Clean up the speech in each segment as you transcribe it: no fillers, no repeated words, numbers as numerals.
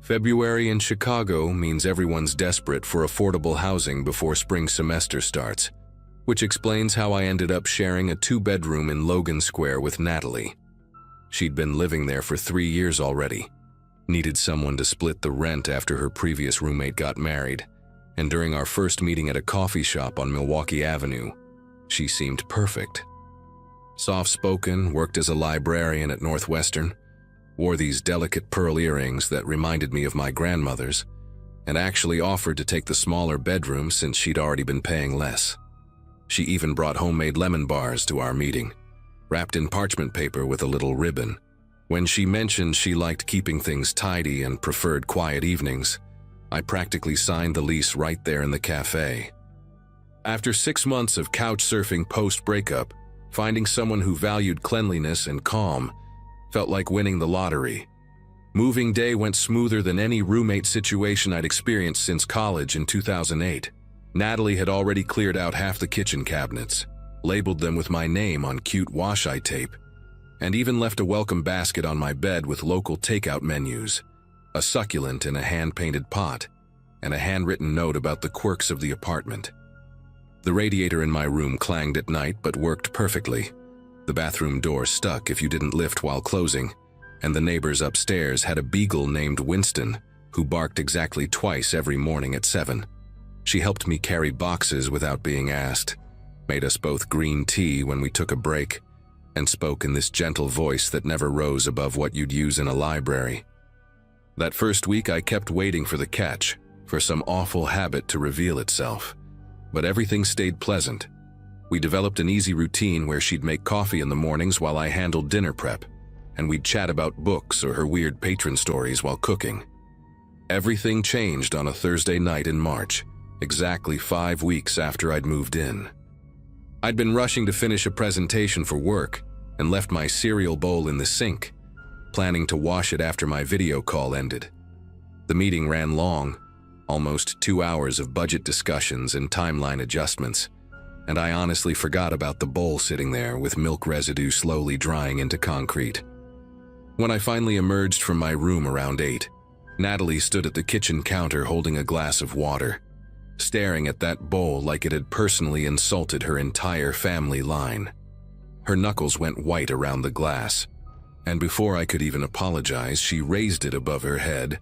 February in Chicago means everyone's desperate for affordable housing before spring semester starts, which explains how I ended up sharing a 2-bedroom in Logan Square with Natalie. She'd been living there for 3 years already, needed someone to split the rent after her previous roommate got married, and during our first meeting at a coffee shop on Milwaukee Avenue, she seemed perfect. Soft-spoken, worked as a librarian at Northwestern, wore these delicate pearl earrings that reminded me of my grandmother's, and actually offered to take the smaller bedroom since she'd already been paying less. She even brought homemade lemon bars to our meeting, wrapped in parchment paper with a little ribbon. When she mentioned she liked keeping things tidy and preferred quiet evenings, I practically signed the lease right there in the cafe. After 6 months of couch surfing post-breakup, finding someone who valued cleanliness and calm felt like winning the lottery. Moving day went smoother than any roommate situation I'd experienced since college in 2008. Natalie had already cleared out half the kitchen cabinets, labeled them with my name on cute washi tape, and even left a welcome basket on my bed with local takeout menus, a succulent in a hand-painted pot, and a handwritten note about the quirks of the apartment. The radiator in my room clanged at night but worked perfectly. The bathroom door stuck if you didn't lift while closing, and the neighbors upstairs had a beagle named Winston who barked exactly twice every morning at 7. She helped me carry boxes without being asked, made us both green tea when we took a break, and spoke in this gentle voice that never rose above what you'd use in a library. That first week I kept waiting for the catch, for some awful habit to reveal itself. But everything stayed pleasant. We developed an easy routine where she'd make coffee in the mornings while I handled dinner prep, and we'd chat about books or her weird patron stories while cooking. Everything changed on a Thursday night in March, exactly 5 weeks after I'd moved in. I'd been rushing to finish a presentation for work and left my cereal bowl in the sink, planning to wash it after my video call ended. The meeting ran long, almost 2 hours of budget discussions and timeline adjustments, and I honestly forgot about the bowl sitting there with milk residue slowly drying into concrete. When I finally emerged from my room around 8, Natalie stood at the kitchen counter holding a glass of water, staring at that bowl like it had personally insulted her entire family line. Her knuckles went white around the glass, and before I could even apologize, she raised it above her head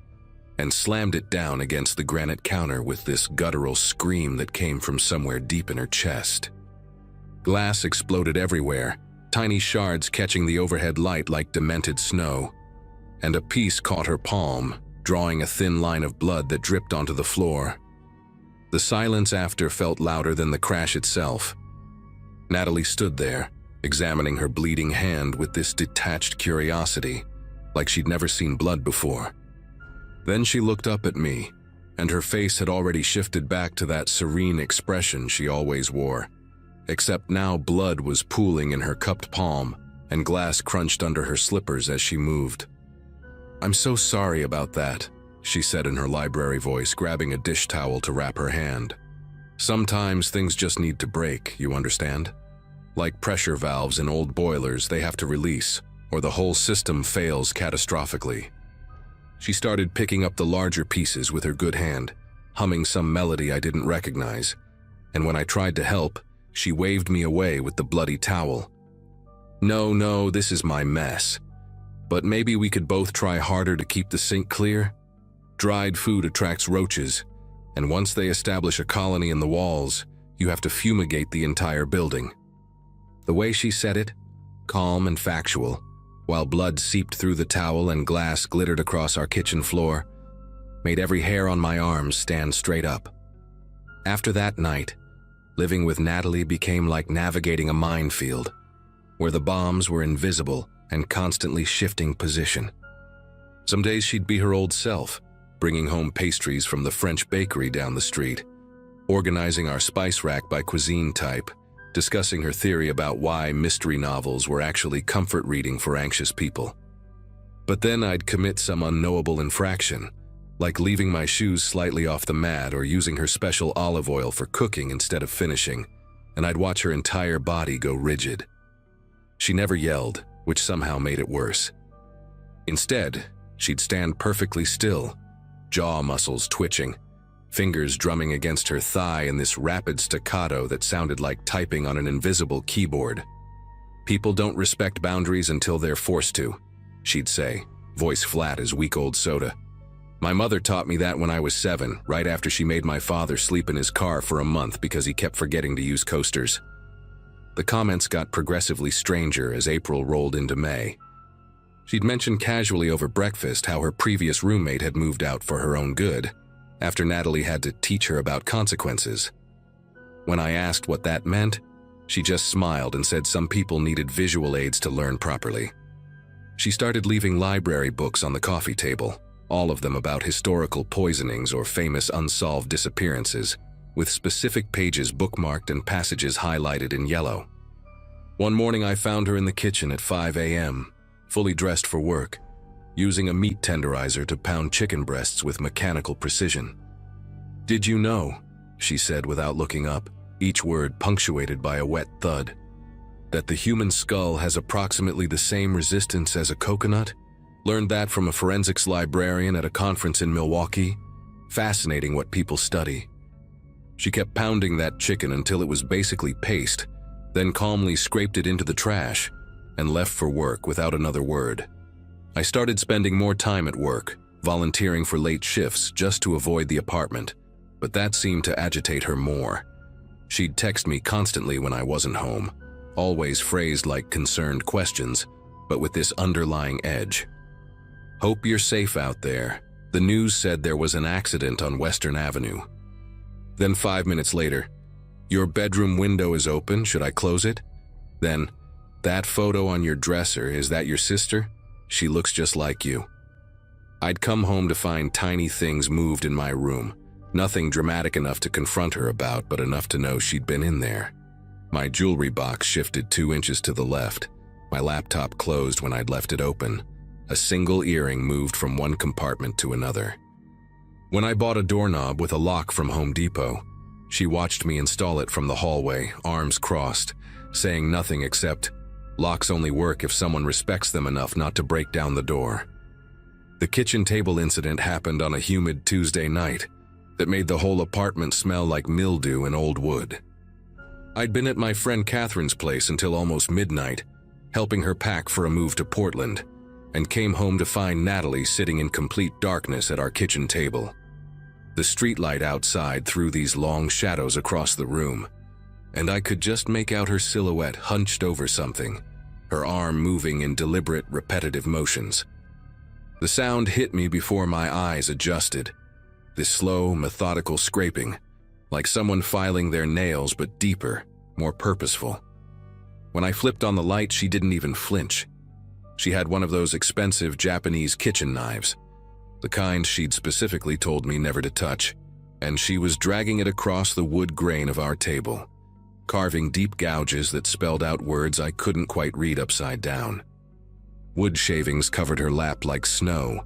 and slammed it down against the granite counter with this guttural scream that came from somewhere deep in her chest. Glass exploded everywhere, tiny shards catching the overhead light like demented snow, and a piece caught her palm, drawing a thin line of blood that dripped onto the floor. The silence after felt louder than the crash itself. Natalie stood there, examining her bleeding hand with this detached curiosity, like she'd never seen blood before. Then she looked up at me, and her face had already shifted back to that serene expression she always wore, except now blood was pooling in her cupped palm and glass crunched under her slippers as she moved. "I'm so sorry about that," she said in her library voice, grabbing a dish towel to wrap her hand. "Sometimes things just need to break, you understand? Like pressure valves in old boilers, they have to release, or the whole system fails catastrophically." She started picking up the larger pieces with her good hand, humming some melody I didn't recognize, and when I tried to help, she waved me away with the bloody towel. No, this is my mess. But maybe we could both try harder to keep the sink clear? Dried food attracts roaches, and once they establish a colony in the walls, you have to fumigate the entire building." The way she said it, calm and factual, while blood seeped through the towel and glass glittered across our kitchen floor, made every hair on my arms stand straight up. After that night, living with Natalie became like navigating a minefield, where the bombs were invisible and constantly shifting position. Some days she'd be her old self, bringing home pastries from the French bakery down the street, organizing our spice rack by cuisine type, discussing her theory about why mystery novels were actually comfort reading for anxious people. But then I'd commit some unknowable infraction, like leaving my shoes slightly off the mat or using her special olive oil for cooking instead of finishing, and I'd watch her entire body go rigid. She never yelled, which somehow made it worse. Instead, she'd stand perfectly still, jaw muscles twitching, fingers drumming against her thigh in this rapid staccato that sounded like typing on an invisible keyboard. "People don't respect boundaries until they're forced to," she'd say, voice flat as week-old soda. "My mother taught me that when I was 7, right after she made my father sleep in his car for a month because he kept forgetting to use coasters." The comments got progressively stranger as April rolled into May. She'd mentioned casually over breakfast how her previous roommate had moved out for her own good, after Natalie had to teach her about consequences. When I asked what that meant, she just smiled and said some people needed visual aids to learn properly. She started leaving library books on the coffee table, all of them about historical poisonings or famous unsolved disappearances, with specific pages bookmarked and passages highlighted in yellow. One morning I found her in the kitchen at 5 a.m., fully dressed for work, using a meat tenderizer to pound chicken breasts with mechanical precision. "Did you know," she said without looking up, each word punctuated by a wet thud, "that the human skull has approximately the same resistance as a coconut? Learned that from a forensics librarian at a conference in Milwaukee. Fascinating what people study." She kept pounding that chicken until it was basically paste, then calmly scraped it into the trash and left for work without another word. I started spending more time at work, volunteering for late shifts just to avoid the apartment, but that seemed to agitate her more. She'd text me constantly when I wasn't home, always phrased like concerned questions, but with this underlying edge. "Hope you're safe out there. The news said there was an accident on Western Avenue." Then 5 minutes later, "Your bedroom window is open, should I close it?" Then, "That photo on your dresser, is that your sister? She looks just like you." I'd come home to find tiny things moved in my room, nothing dramatic enough to confront her about, but enough to know she'd been in there. My jewelry box shifted 2 inches to the left, my laptop closed when I'd left it open. A single earring moved from one compartment to another. When I bought a doorknob with a lock from Home Depot, she watched me install it from the hallway, arms crossed, saying nothing except, "Locks only work if someone respects them enough not to break down the door." The kitchen table incident happened on a humid Tuesday night that made the whole apartment smell like mildew and old wood. I'd been at my friend Catherine's place until almost midnight, helping her pack for a move to Portland, and came home to find Natalie sitting in complete darkness at our kitchen table. The streetlight outside threw these long shadows across the room, and I could just make out her silhouette hunched over something, her arm moving in deliberate, repetitive motions. The sound hit me before my eyes adjusted, this slow, methodical scraping, like someone filing their nails but deeper, more purposeful. When I flipped on the light, she didn't even flinch. She had one of those expensive Japanese kitchen knives, the kind she'd specifically told me never to touch, and she was dragging it across the wood grain of our table, carving deep gouges that spelled out words I couldn't quite read upside down. Wood shavings covered her lap like snow,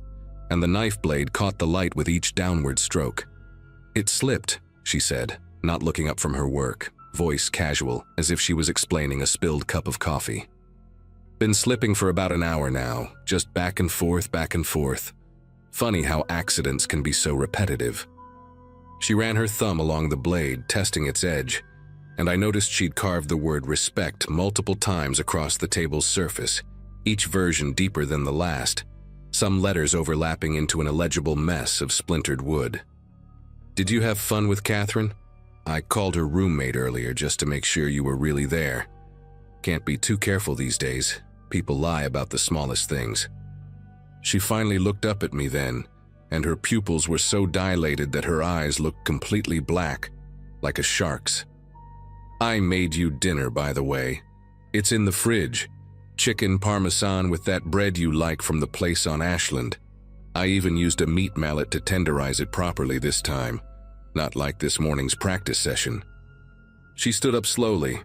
and the knife blade caught the light with each downward stroke. "It slipped," she said, not looking up from her work, voice casual, as if she was explaining a spilled cup of coffee. "Been slipping for about an hour now, just back and forth, back and forth. Funny how accidents can be so repetitive." She ran her thumb along the blade, testing its edge, and I noticed she'd carved the word respect multiple times across the table's surface, each version deeper than the last, some letters overlapping into an illegible mess of splintered wood. "Did you have fun with Catherine? I called her roommate earlier just to make sure you were really there. Can't be too careful these days. People lie about the smallest things." She finally looked up at me then, and her pupils were so dilated that her eyes looked completely black, like a shark's. "I made you dinner, by the way. It's in the fridge. Chicken parmesan with that bread you like from the place on Ashland. I even used a meat mallet to tenderize it properly this time, not like this morning's practice session." She stood up slowly,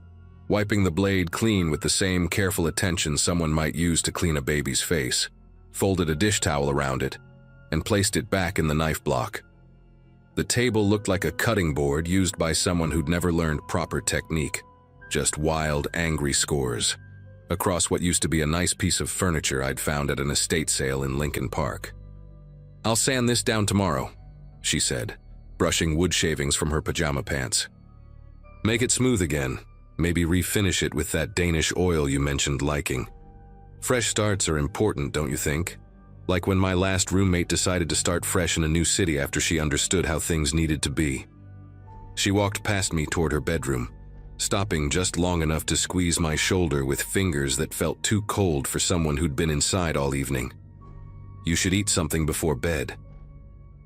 wiping the blade clean with the same careful attention someone might use to clean a baby's face, folded a dish towel around it, and placed it back in the knife block. The table looked like a cutting board used by someone who'd never learned proper technique, just wild, angry scores, across what used to be a nice piece of furniture I'd found at an estate sale in Lincoln Park. "I'll sand this down tomorrow," she said, brushing wood shavings from her pajama pants. Make it smooth again. Maybe refinish it with that Danish oil you mentioned liking. Fresh starts are important, don't you think? Like when my last roommate decided to start fresh in a new city after she understood how things needed to be. She walked past me toward her bedroom, stopping just long enough to squeeze my shoulder with fingers that felt too cold for someone who'd been inside all evening. You should eat something before bed.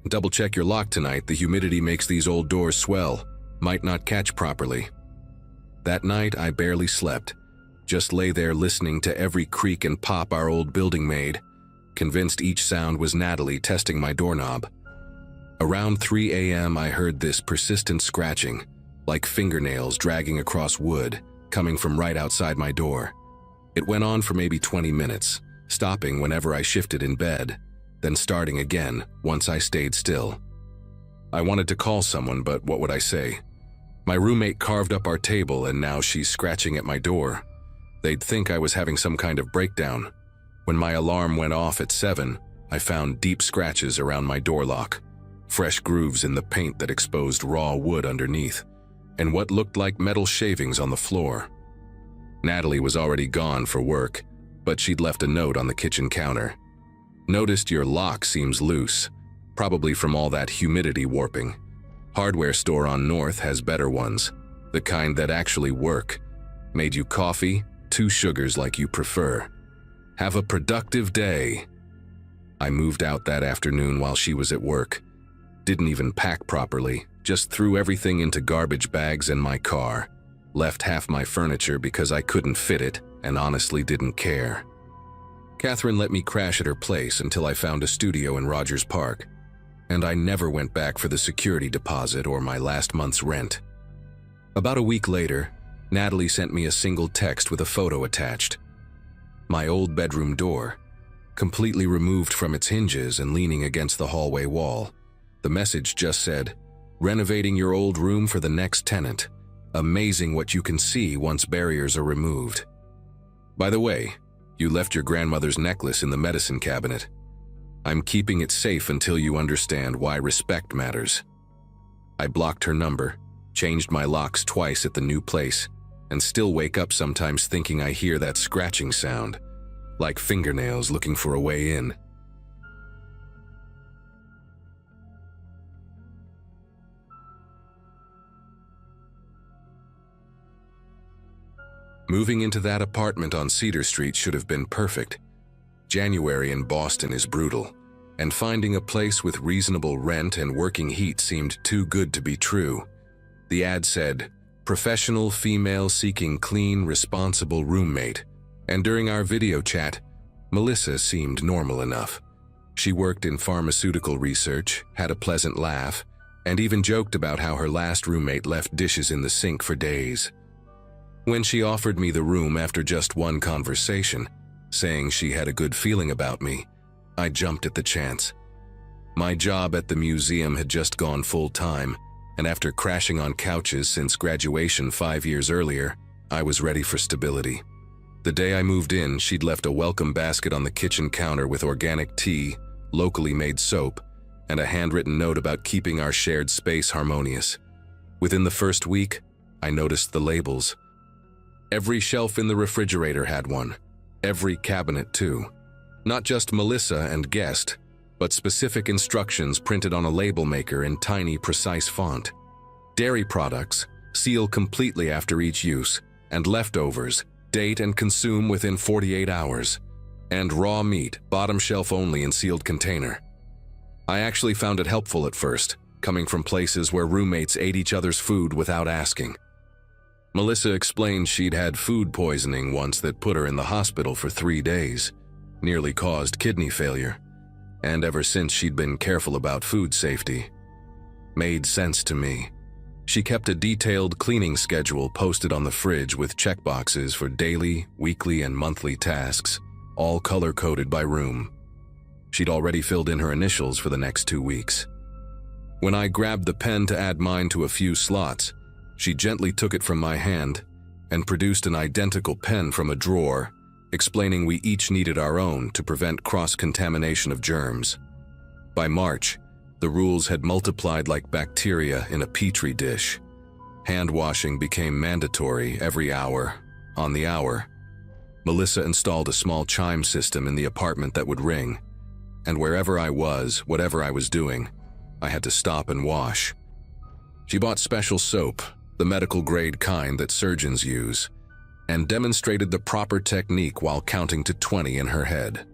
Double-check your lock tonight. The humidity makes these old doors swell. Might not catch properly. That night, I barely slept. Just lay there listening to every creak and pop our old building made, convinced each sound was Natalie testing my doorknob. Around 3 a.m., I heard this persistent scratching, like fingernails dragging across wood, coming from right outside my door. It went on for maybe 20 minutes, stopping whenever I shifted in bed, then starting again once I stayed still. I wanted to call someone, but what would I say? My roommate carved up our table and now she's scratching at my door. They'd think I was having some kind of breakdown. When my alarm went off at 7, I found deep scratches around my door lock, fresh grooves in the paint that exposed raw wood underneath, and what looked like metal shavings on the floor. Natalie was already gone for work, but she'd left a note on the kitchen counter. Noticed your lock seems loose, probably from all that humidity warping. Hardware store on North has better ones, the kind that actually work. Made you coffee, 2 sugars like you prefer. Have a productive day. I moved out that afternoon while she was at work. Didn't even pack properly, just threw everything into garbage bags in my car. Left half my furniture because I couldn't fit it and honestly didn't care. Catherine let me crash at her place until I found a studio in Rogers Park, and I never went back for the security deposit or my last month's rent. About a week later, Natalie sent me a single text with a photo attached. My old bedroom door, completely removed from its hinges and leaning against the hallway wall. The message just said, "Renovating your old room for the next tenant. Amazing what you can see once barriers are removed. By the way, you left your grandmother's necklace in the medicine cabinet. I'm keeping it safe until you understand why respect matters." I blocked her number, changed my locks twice at the new place, and still wake up sometimes thinking I hear that scratching sound, like fingernails looking for a way in. Moving into that apartment on Cedar Street should have been perfect. January in Boston is brutal, and finding a place with reasonable rent and working heat seemed too good to be true. The ad said, "Professional female seeking clean, responsible roommate," and during our video chat, Melissa seemed normal enough. She worked in pharmaceutical research, had a pleasant laugh, and even joked about how her last roommate left dishes in the sink for days. When she offered me the room after just one conversation, saying she had a good feeling about me, I jumped at the chance. My job at the museum had just gone full-time, and after crashing on couches since graduation 5 years earlier, I was ready for stability. The day I moved in, she'd left a welcome basket on the kitchen counter with organic tea, locally made soap, and a handwritten note about keeping our shared space harmonious. Within the first week, I noticed the labels. Every shelf in the refrigerator had one. Every cabinet, too. Not just Melissa and guest, but specific instructions printed on a label maker in tiny, precise font. Dairy products, seal completely after each use, and leftovers, date and consume within 48 hours. And raw meat, bottom shelf only in sealed container. I actually found it helpful at first, coming from places where roommates ate each other's food without asking. Melissa explained she'd had food poisoning once that put her in the hospital for 3 days, nearly caused kidney failure, and ever since she'd been careful about food safety. Made sense to me. She kept a detailed cleaning schedule posted on the fridge with checkboxes for daily, weekly, and monthly tasks, all color-coded by room. She'd already filled in her initials for the next 2 weeks. When I grabbed the pen to add mine to a few slots, she gently took it from my hand and produced an identical pen from a drawer, explaining we each needed our own to prevent cross-contamination of germs. By March, The rules had multiplied like bacteria in a petri dish. Hand washing became mandatory every hour, on the hour. Melissa installed a small chime system in the apartment that would ring, and wherever I was, whatever I was doing, I had to stop and wash. She bought special soap, the medical-grade kind that surgeons use, and demonstrated the proper technique while counting to 20 in her head.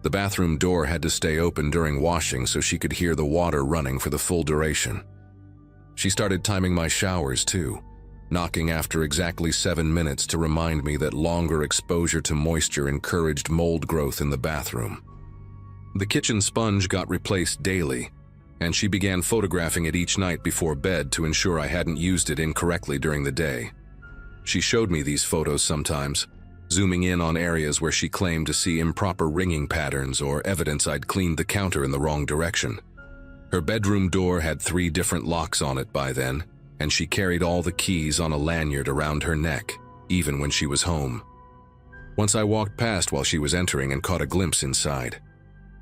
The bathroom door had to stay open during washing so she could hear the water running for the full duration. She started timing my showers too, knocking after exactly 7 minutes to remind me that longer exposure to moisture encouraged mold growth in the bathroom. The kitchen sponge got replaced daily, and she began photographing it each night before bed to ensure I hadn't used it incorrectly during the day. She showed me these photos sometimes, zooming in on areas where she claimed to see improper ringing patterns or evidence I'd cleaned the counter in the wrong direction. Her bedroom door had 3 different locks on it by then, and she carried all the keys on a lanyard around her neck, even when she was home. Once I walked past while she was entering and caught a glimpse inside.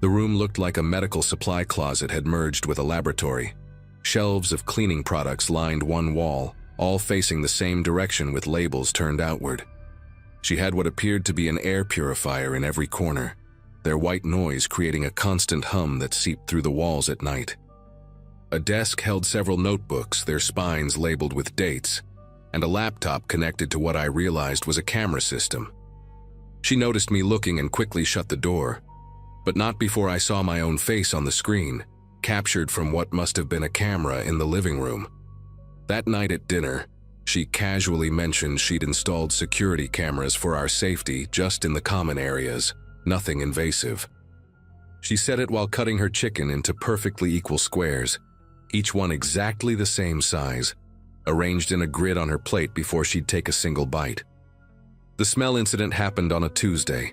The room looked like a medical supply closet had merged with a laboratory. Shelves of cleaning products lined one wall, all facing the same direction with labels turned outward. She had what appeared to be an air purifier in every corner, their white noise creating a constant hum that seeped through the walls at night. A desk held several notebooks, their spines labeled with dates, and a laptop connected to what I realized was a camera system. She noticed me looking and quickly shut the door, but not before I saw my own face on the screen, captured from what must have been a camera in the living room. That night at dinner, she casually mentioned she'd installed security cameras for our safety just in the common areas, nothing invasive. She said it while cutting her chicken into perfectly equal squares, each one exactly the same size, arranged in a grid on her plate before she'd take a single bite. The smell incident happened on a Tuesday.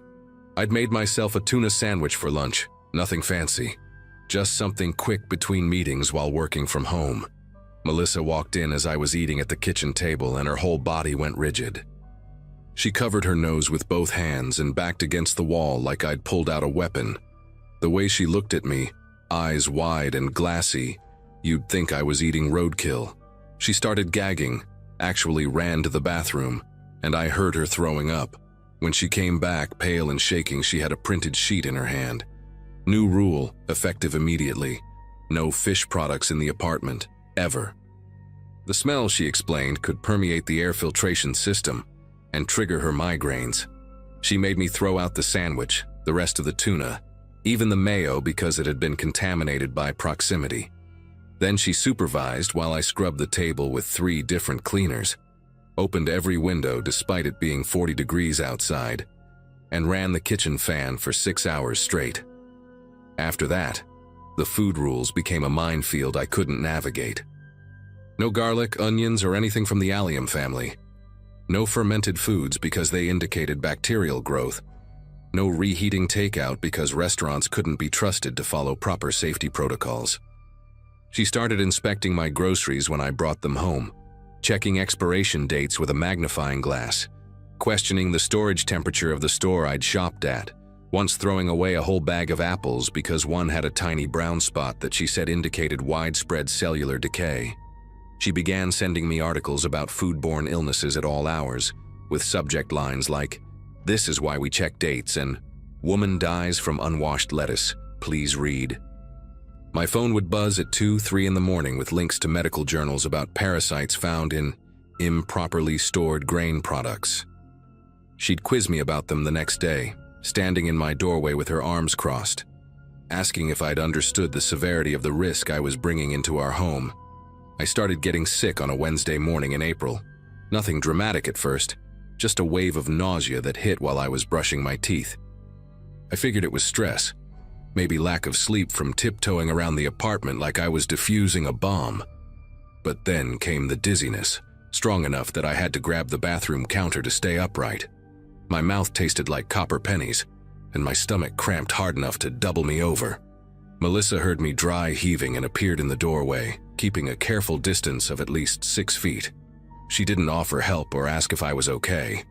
I'd made myself a tuna sandwich for lunch, nothing fancy, just something quick between meetings while working from home. Melissa walked in as I was eating at the kitchen table and her whole body went rigid. She covered her nose with both hands and backed against the wall like I'd pulled out a weapon. The way she looked at me, eyes wide and glassy, you'd think I was eating roadkill. She started gagging, actually ran to the bathroom, and I heard her throwing up. When she came back, pale and shaking, she had a printed sheet in her hand. New rule, effective immediately. No fish products in the apartment, ever. The smell, she explained, could permeate the air filtration system and trigger her migraines. She made me throw out the sandwich, the rest of the tuna, even the mayo because it had been contaminated by proximity. Then she supervised while I scrubbed the table with 3 different cleaners, opened every window despite it being 40 degrees outside, and ran the kitchen fan for 6 hours straight. After that, the food rules became a minefield I couldn't navigate. No garlic, onions, or anything from the allium family. No fermented foods because they indicated bacterial growth. No reheating takeout because restaurants couldn't be trusted to follow proper safety protocols. She started inspecting my groceries when I brought them home, checking expiration dates with a magnifying glass, questioning the storage temperature of the store I'd shopped at, once throwing away a whole bag of apples because one had a tiny brown spot that she said indicated widespread cellular decay. She began sending me articles about foodborne illnesses at all hours, with subject lines like, "This is why we check dates," and "Woman dies from unwashed lettuce, please read." My phone would buzz at 2, 3 in the morning with links to medical journals about parasites found in improperly stored grain products. She'd quiz me about them the next day, standing in my doorway with her arms crossed, asking if I'd understood the severity of the risk I was bringing into our home. I started getting sick on a Wednesday morning in April. Nothing dramatic at first, just a wave of nausea that hit while I was brushing my teeth. I figured it was stress, maybe lack of sleep from tiptoeing around the apartment like I was defusing a bomb. But then came the dizziness, strong enough that I had to grab the bathroom counter to stay upright. My mouth tasted like copper pennies, and my stomach cramped hard enough to double me over. Melissa heard me dry heaving and appeared in the doorway, keeping a careful distance of at least 6 feet. She didn't offer help or ask if I was okay.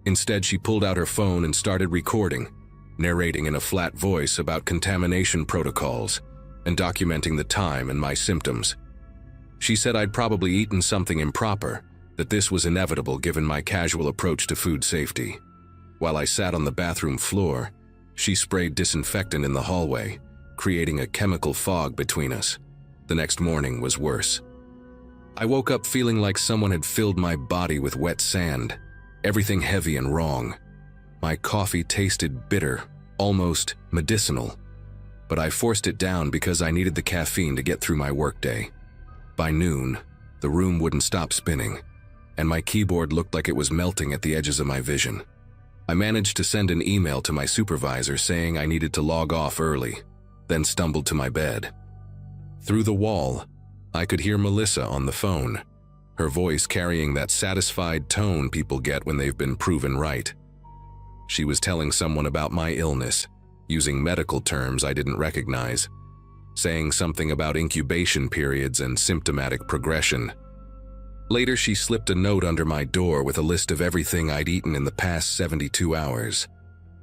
Instead, she pulled out her phone and started recording, narrating in a flat voice about contamination protocols and documenting the time and my symptoms. She said I'd probably eaten something improper, that this was inevitable given my casual approach to food safety. While I sat on the bathroom floor, she sprayed disinfectant in the hallway, creating a chemical fog between us. The next morning was worse. I woke up feeling like someone had filled my body with wet sand, everything heavy and wrong. My coffee tasted bitter, almost medicinal, but I forced it down because I needed the caffeine to get through my workday. By noon, the room wouldn't stop spinning, and my keyboard looked like it was melting at the edges of my vision. I managed to send an email to my supervisor saying I needed to log off early, then stumbled to my bed. Through the wall, I could hear Melissa on the phone, her voice carrying that satisfied tone people get when they've been proven right. She was telling someone about my illness, using medical terms I didn't recognize, saying something about incubation periods and symptomatic progression. Later, she slipped a note under my door with a list of everything I'd eaten in the past 72 hours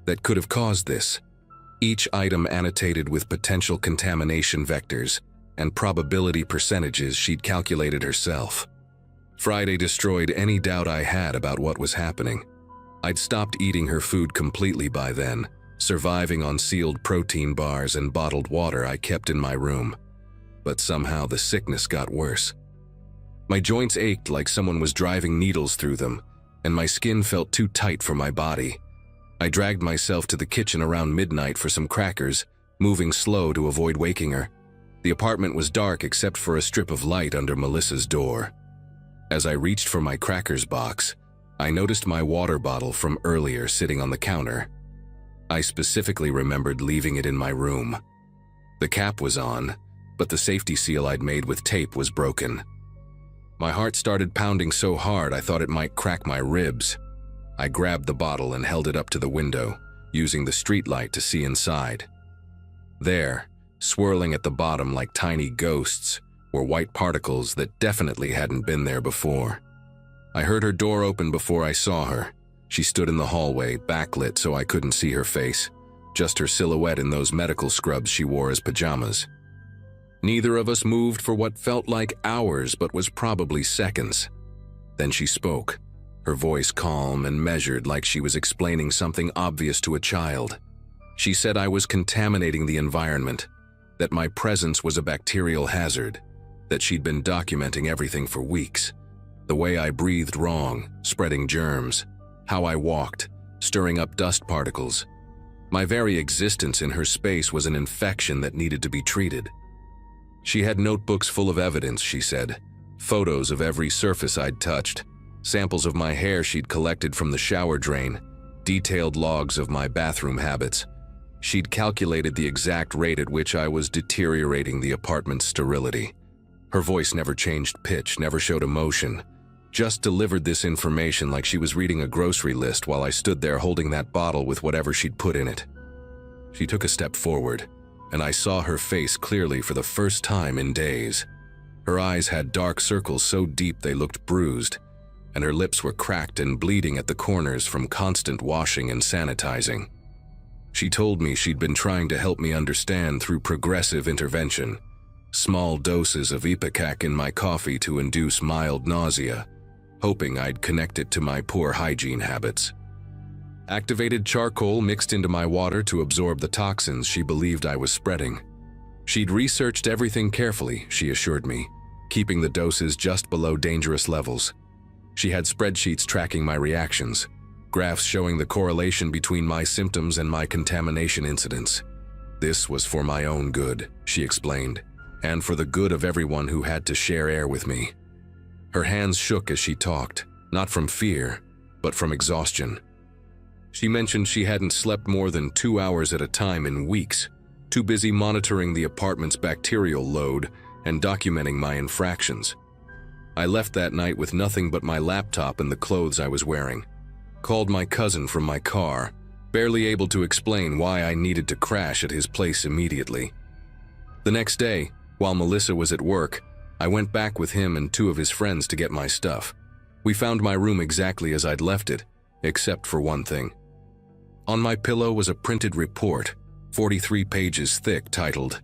that could have caused this, each item annotated with potential contamination vectors and probability percentages she'd calculated herself. Friday destroyed any doubt I had about what was happening. I'd stopped eating her food completely by then, surviving on sealed protein bars and bottled water I kept in my room. But somehow the sickness got worse. My joints ached like someone was driving needles through them, and my skin felt too tight for my body. I dragged myself to the kitchen around midnight for some crackers, moving slow to avoid waking her. The apartment was dark except for a strip of light under Melissa's door. As I reached for my crackers box, I noticed my water bottle from earlier sitting on the counter. I specifically remembered leaving it in my room. The cap was on, but the safety seal I'd made with tape was broken. My heart started pounding so hard I thought it might crack my ribs. I grabbed the bottle and held it up to the window, using the streetlight to see inside. There, swirling at the bottom like tiny ghosts, were white particles that definitely hadn't been there before. I heard her door open before I saw her. She stood in the hallway, backlit so I couldn't see her face, just her silhouette in those medical scrubs she wore as pajamas. Neither of us moved for what felt like hours but was probably seconds. Then she spoke, her voice calm and measured like she was explaining something obvious to a child. She said I was contaminating the environment, that my presence was a bacterial hazard, that she'd been documenting everything for weeks. The way I breathed wrong, spreading germs, how I walked, stirring up dust particles. My very existence in her space was an infection that needed to be treated. She had notebooks full of evidence, she said, photos of every surface I'd touched, samples of my hair she'd collected from the shower drain, detailed logs of my bathroom habits. She'd calculated the exact rate at which I was deteriorating the apartment's sterility. Her voice never changed pitch, never showed emotion, just delivered this information like she was reading a grocery list while I stood there holding that bottle with whatever she'd put in it. She took a step forward, and I saw her face clearly for the first time in days. Her eyes had dark circles so deep they looked bruised, and her lips were cracked and bleeding at the corners from constant washing and sanitizing. She told me she'd been trying to help me understand through progressive intervention, small doses of Ipecac in my coffee to induce mild nausea, hoping I'd connect it to my poor hygiene habits. Activated charcoal mixed into my water to absorb the toxins she believed I was spreading. She'd researched everything carefully, she assured me, keeping the doses just below dangerous levels. She had spreadsheets tracking my reactions, graphs showing the correlation between my symptoms and my contamination incidents. This was for my own good, she explained, and for the good of everyone who had to share air with me. Her hands shook as she talked, not from fear, but from exhaustion. She mentioned she hadn't slept more than 2 hours at a time in weeks, too busy monitoring the apartment's bacterial load and documenting my infractions. I left that night with nothing but my laptop and the clothes I was wearing. Called my cousin from my car, barely able to explain why I needed to crash at his place immediately. The next day, while Melissa was at work, I went back with him and 2 of his friends to get my stuff. We found my room exactly as I'd left it, except for one thing. On my pillow was a printed report, 43 pages thick, titled,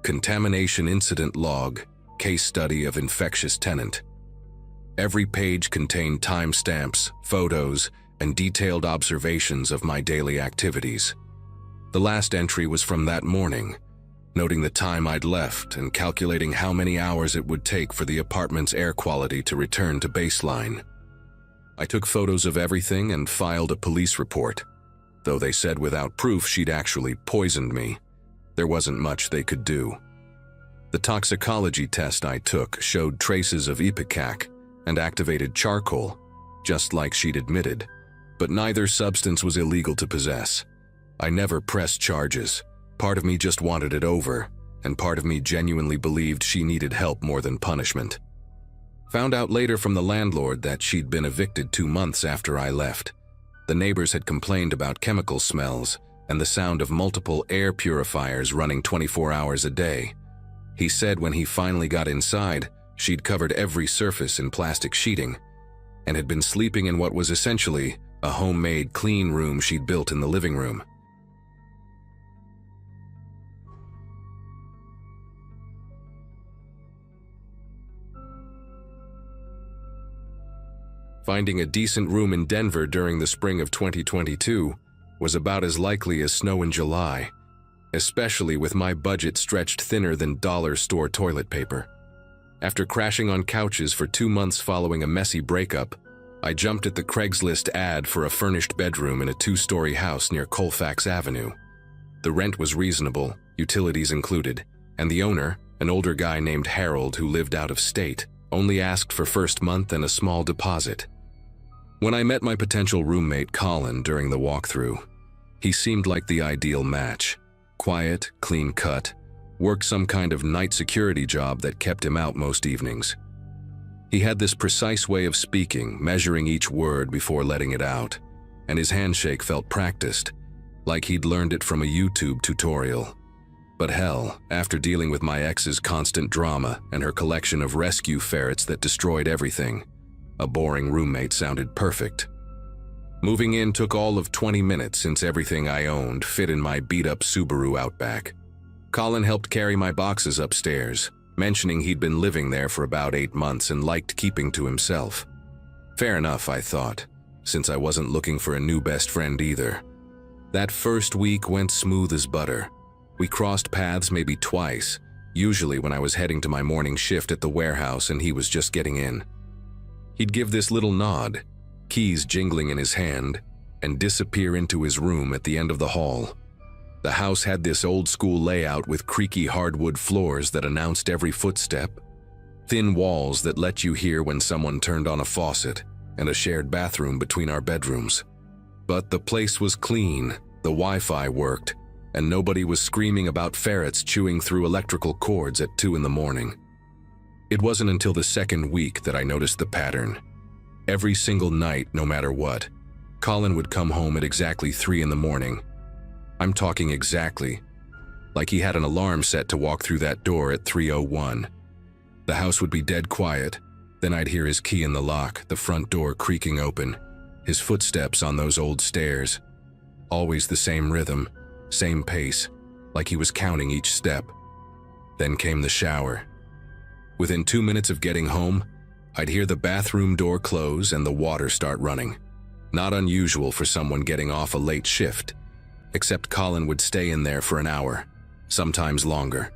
Contamination Incident Log, Case Study of Infectious Tenant. Every page contained timestamps, photos, and detailed observations of my daily activities. The last entry was from that morning, noting the time I'd left and calculating how many hours it would take for the apartment's air quality to return to baseline. I took photos of everything and filed a police report. Though they said without proof she'd actually poisoned me, there wasn't much they could do. The toxicology test I took showed traces of ipecac and activated charcoal, just like she'd admitted, but neither substance was illegal to possess. I never pressed charges. Part of me just wanted it over, and part of me genuinely believed she needed help more than punishment. Found out later from the landlord that she'd been evicted 2 months after I left. The neighbors had complained about chemical smells and the sound of multiple air purifiers running 24 hours a day. He said when he finally got inside, she'd covered every surface in plastic sheeting and had been sleeping in what was essentially a homemade clean room she'd built in the living room. Finding a decent room in Denver during the spring of 2022 was about as likely as snow in July, especially with my budget stretched thinner than dollar store toilet paper. After crashing on couches for 2 months following a messy breakup, I jumped at the Craigslist ad for a furnished bedroom in a 2-story house near Colfax Avenue. The rent was reasonable, utilities included, and the owner, an older guy named Harold who lived out of state, only asked for first month and a small deposit. When I met my potential roommate Colin during the walkthrough, he seemed like the ideal match. Quiet, clean-cut, worked some kind of night security job that kept him out most evenings. He had this precise way of speaking, measuring each word before letting it out, and his handshake felt practiced, like he'd learned it from a YouTube tutorial. But hell, after dealing with my ex's constant drama and her collection of rescue ferrets that destroyed everything, a boring roommate sounded perfect. Moving in took all of 20 minutes since everything I owned fit in my beat-up Subaru Outback. Colin helped carry my boxes upstairs, mentioning he'd been living there for about 8 months and liked keeping to himself. Fair enough, I thought, since I wasn't looking for a new best friend either. That first week went smooth as butter. We crossed paths maybe twice, usually when I was heading to my morning shift at the warehouse and he was just getting in. He'd give this little nod, keys jingling in his hand, and disappear into his room at the end of the hall. The house had this old-school layout with creaky hardwood floors that announced every footstep, thin walls that let you hear when someone turned on a faucet, and a shared bathroom between our bedrooms. But the place was clean, the Wi-Fi worked, and nobody was screaming about ferrets chewing through electrical cords at 2 in the morning. It wasn't until the second week that I noticed the pattern. Every single night, no matter what, Colin would come home at exactly 3 in the morning. I'm talking exactly, like he had an alarm set to walk through that door at 3:01. The house would be dead quiet, then I'd hear his key in the lock, the front door creaking open, his footsteps on those old stairs. Always the same rhythm, same pace, like he was counting each step. Then came the shower. Within 2 minutes of getting home, I'd hear the bathroom door close and the water start running. Not unusual for someone getting off a late shift, except Colin would stay in there for an hour, sometimes longer.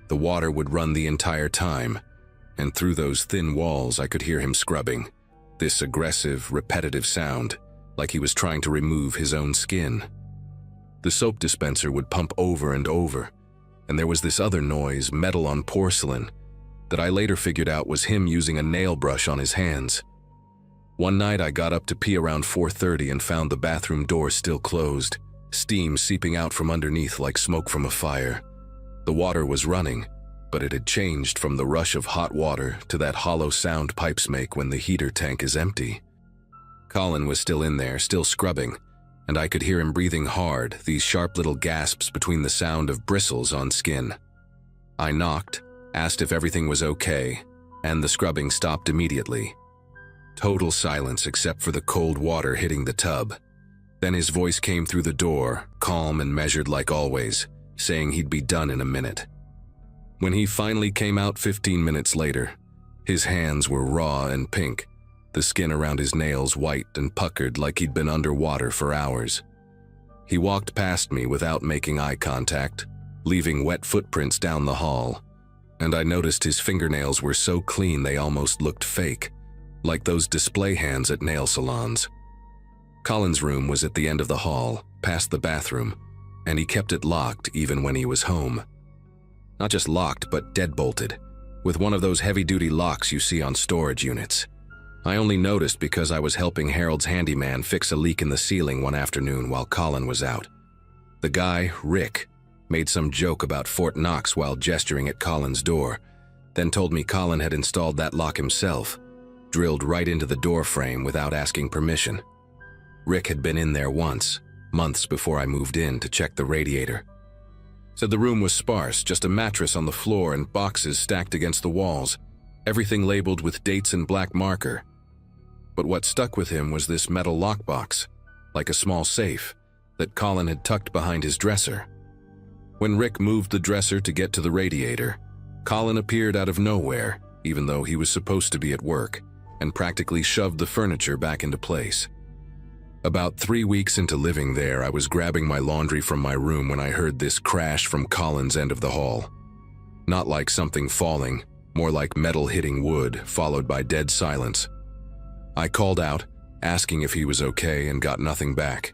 The water would run the entire time, and through those thin walls I could hear him scrubbing, this aggressive, repetitive sound, like he was trying to remove his own skin. The soap dispenser would pump over and over, and there was this other noise, metal on porcelain, that I later figured out was him using a nail brush on his hands. One night I got up to pee around 4:30 and found the bathroom door still closed, steam seeping out from underneath like smoke from a fire. The water was running, but it had changed from the rush of hot water to that hollow sound pipes make when the heater tank is empty. Colin was still in there, still scrubbing, and I could hear him breathing hard, these sharp little gasps between the sound of bristles on skin. I knocked, asked if everything was okay, and the scrubbing stopped immediately. Total silence except for the cold water hitting the tub. Then his voice came through the door, calm and measured like always, saying he'd be done in a minute. When he finally came out 15 minutes later, his hands were raw and pink, the skin around his nails white and puckered like he'd been underwater for hours. He walked past me without making eye contact, leaving wet footprints down the hall, and I noticed his fingernails were so clean they almost looked fake, like those display hands at nail salons. Colin's room was at the end of the hall, past the bathroom, and he kept it locked even when he was home. Not just locked, but deadbolted, with one of those heavy-duty locks you see on storage units. I only noticed because I was helping Harold's handyman fix a leak in the ceiling one afternoon while Colin was out. The guy, Rick, made some joke about Fort Knox while gesturing at Colin's door, then told me Colin had installed that lock himself, drilled right into the door frame without asking permission. Rick had been in there once, months before I moved in, to check the radiator. Said the room was sparse, just a mattress on the floor and boxes stacked against the walls, everything labeled with dates in black marker. But what stuck with him was this metal lockbox, like a small safe, that Colin had tucked behind his dresser. When Rick moved the dresser to get to the radiator, Colin appeared out of nowhere, even though he was supposed to be at work, and practically shoved the furniture back into place. About 3 weeks into living there, I was grabbing my laundry from my room when I heard this crash from Colin's end of the hall. Not like something falling, more like metal hitting wood, followed by dead silence. I called out, asking if he was okay, and got nothing back.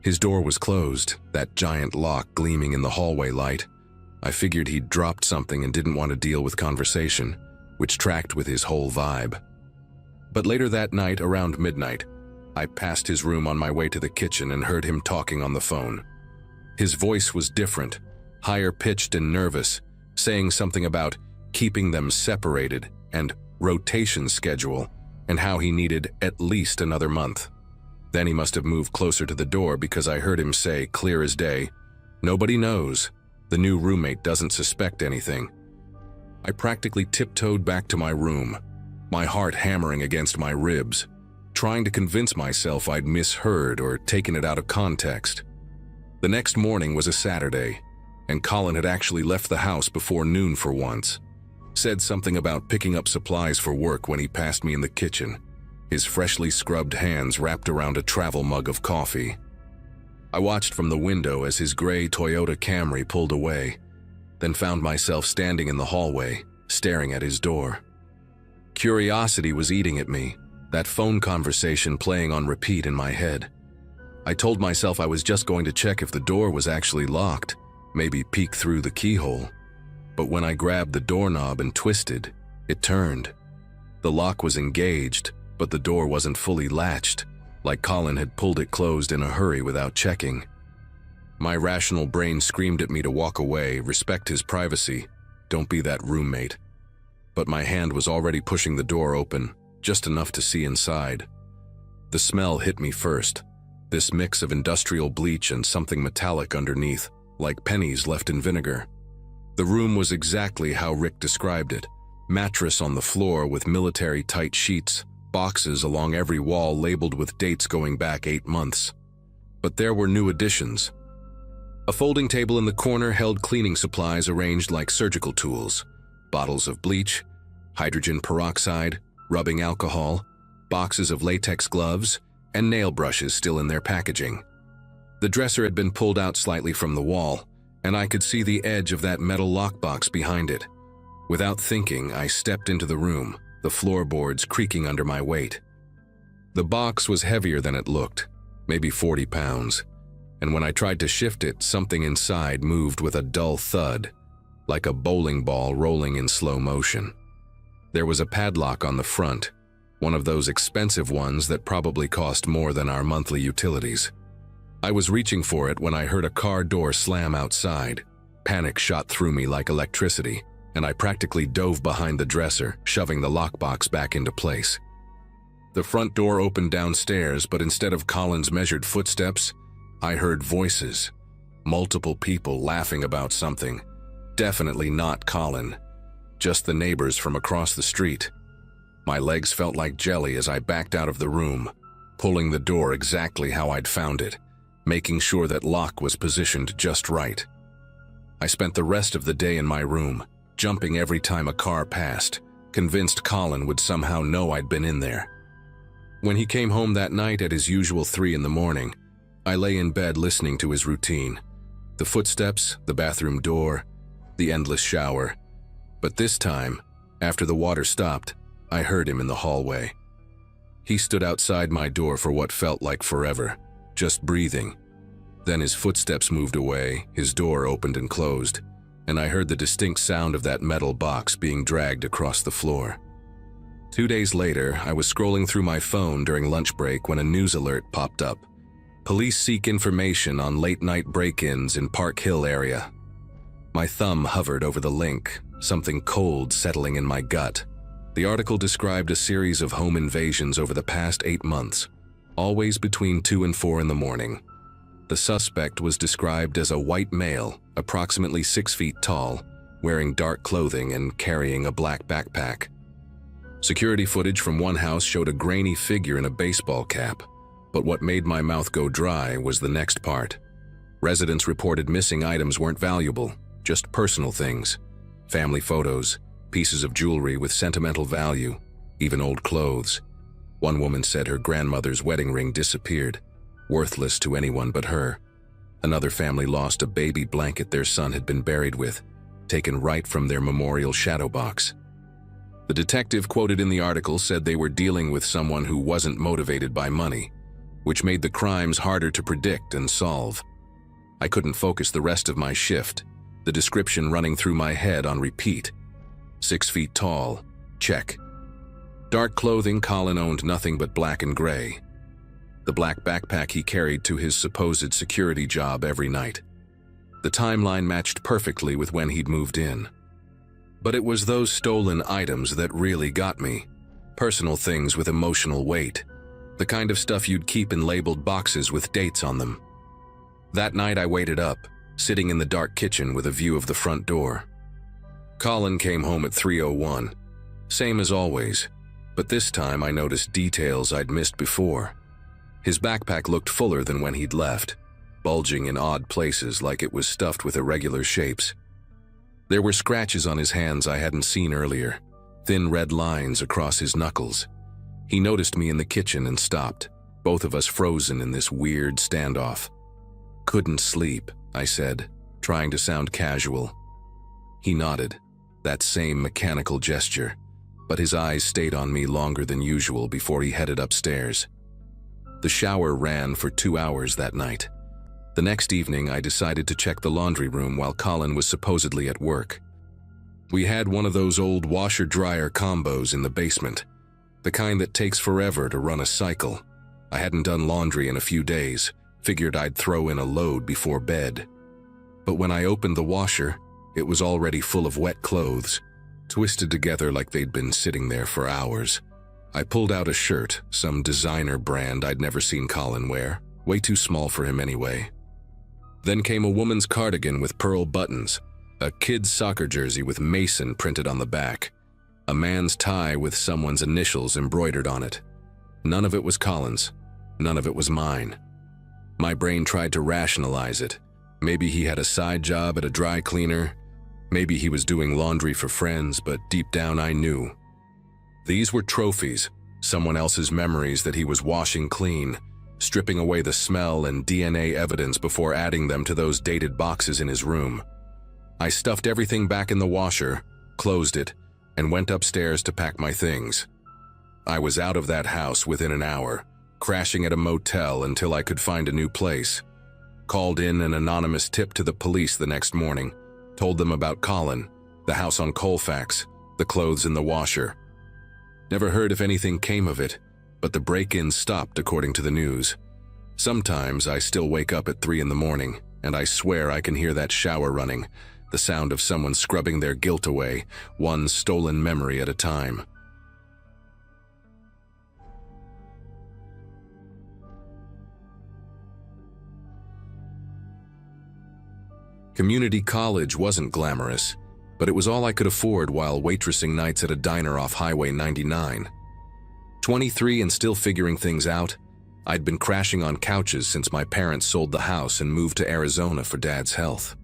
His door was closed, that giant lock gleaming in the hallway light. I figured he'd dropped something and didn't want to deal with conversation, which tracked with his whole vibe. But later that night, around midnight, I passed his room on my way to the kitchen and heard him talking on the phone. His voice was different, higher-pitched and nervous, saying something about keeping them separated and rotation schedule, and how he needed at least another month. Then he must have moved closer to the door because I heard him say, clear as day, "Nobody knows. The new roommate doesn't suspect anything." I practically tiptoed back to my room, my heart hammering against my ribs, trying to convince myself I'd misheard or taken it out of context. The next morning was a Saturday, and Colin had actually left the house before noon for once. Said something about picking up supplies for work when he passed me in the kitchen, his freshly scrubbed hands wrapped around a travel mug of coffee. I watched from the window as his gray Toyota Camry pulled away, then found myself standing in the hallway, staring at his door. Curiosity was eating at me, that phone conversation playing on repeat in my head. I told myself I was just going to check if the door was actually locked, maybe peek through the keyhole. But when I grabbed the doorknob and twisted, it turned. The lock was engaged, but the door wasn't fully latched, like Colin had pulled it closed in a hurry without checking. My rational brain screamed at me to walk away, respect his privacy, don't be that roommate. But my hand was already pushing the door open, just enough to see inside. The smell hit me first, this mix of industrial bleach and something metallic underneath, like pennies left in vinegar. The room was exactly how Rick described it, mattress on the floor with military-tight sheets, boxes along every wall labeled with dates going back 8 months. But there were new additions. A folding table in the corner held cleaning supplies arranged like surgical tools, bottles of bleach, hydrogen peroxide, rubbing alcohol, boxes of latex gloves, and nail brushes still in their packaging. The dresser had been pulled out slightly from the wall, and I could see the edge of that metal lockbox behind it. Without thinking, I stepped into the room, the floorboards creaking under my weight. The box was heavier than it looked, maybe 40 pounds, and when I tried to shift it, something inside moved with a dull thud, like a bowling ball rolling in slow motion. There was a padlock on the front, one of those expensive ones that probably cost more than our monthly utilities. I was reaching for it when I heard a car door slam outside. Panic shot through me like electricity, and I practically dove behind the dresser, shoving the lockbox back into place. The front door opened downstairs, but instead of Colin's measured footsteps, I heard voices. Multiple people laughing about something. Definitely not Colin. Just the neighbors from across the street. My legs felt like jelly as I backed out of the room, pulling the door exactly how I'd found it, making sure that lock was positioned just right. I spent the rest of the day in my room, jumping every time a car passed, convinced Colin would somehow know I'd been in there. When he came home that night at his usual 3 in the morning, I lay in bed listening to his routine. The footsteps, the bathroom door, the endless shower. But this time, after the water stopped, I heard him in the hallway. He stood outside my door for what felt like forever, just breathing. Then his footsteps moved away, his door opened and closed, and I heard the distinct sound of that metal box being dragged across the floor. 2 days later, I was scrolling through my phone during lunch break when a news alert popped up. Police seek information on late-night break-ins in Park Hill area. My thumb hovered over the link, something cold settling in my gut. The article described a series of home invasions over the past 8 months, always between 2 and 4 in the morning. The suspect was described as a white male, approximately 6 feet tall, wearing dark clothing and carrying a black backpack. Security footage from one house showed a grainy figure in a baseball cap, but what made my mouth go dry was the next part. Residents reported missing items weren't valuable, just personal things. Family photos, pieces of jewelry with sentimental value, even old clothes. One woman said her grandmother's wedding ring disappeared, worthless to anyone but her. Another family lost a baby blanket their son had been buried with, taken right from their memorial shadow box. The detective quoted in the article said they were dealing with someone who wasn't motivated by money, which made the crimes harder to predict and solve. I couldn't focus the rest of my shift, the description running through my head on repeat. 6 feet tall, check. Dark clothing, Colin owned nothing but black and gray. The black backpack he carried to his supposed security job every night. The timeline matched perfectly with when he'd moved in. But it was those stolen items that really got me. Personal things with emotional weight. The kind of stuff you'd keep in labeled boxes with dates on them. That night I waited up, sitting in the dark kitchen with a view of the front door. Colin came home at 3:01, same as always, but this time I noticed details I'd missed before. His backpack looked fuller than when he'd left, bulging in odd places like it was stuffed with irregular shapes. There were scratches on his hands I hadn't seen earlier, thin red lines across his knuckles. He noticed me in the kitchen and stopped, both of us frozen in this weird standoff. "Couldn't sleep," I said, trying to sound casual. He nodded, that same mechanical gesture, but his eyes stayed on me longer than usual before he headed upstairs. The shower ran for 2 hours that night. The next evening, I decided to check the laundry room while Colin was supposedly at work. We had one of those old washer-dryer combos in the basement, the kind that takes forever to run a cycle. I hadn't done laundry in a few days, figured I'd throw in a load before bed. But when I opened the washer, it was already full of wet clothes, twisted together like they'd been sitting there for hours. I pulled out a shirt, some designer brand I'd never seen Colin wear, way too small for him anyway. Then came a woman's cardigan with pearl buttons, a kid's soccer jersey with Mason printed on the back, a man's tie with someone's initials embroidered on it. None of it was Colin's, none of it was mine. My brain tried to rationalize it. Maybe he had a side job at a dry cleaner, maybe he was doing laundry for friends, but deep down I knew. These were trophies, someone else's memories that he was washing clean, stripping away the smell and DNA evidence before adding them to those dated boxes in his room. I stuffed everything back in the washer, closed it, and went upstairs to pack my things. I was out of that house within an hour, crashing at a motel until I could find a new place. Called in an anonymous tip to the police the next morning, told them about Colin, the house on Colfax, the clothes in the washer. Never heard if anything came of it, but the break-ins stopped according to the news. Sometimes I still wake up at 3 in the morning, and I swear I can hear that shower running, the sound of someone scrubbing their guilt away, one stolen memory at a time. Community college wasn't glamorous, but it was all I could afford while waitressing nights at a diner off Highway 99. 23 and still figuring things out, I'd been crashing on couches since my parents sold the house and moved to Arizona for Dad's health.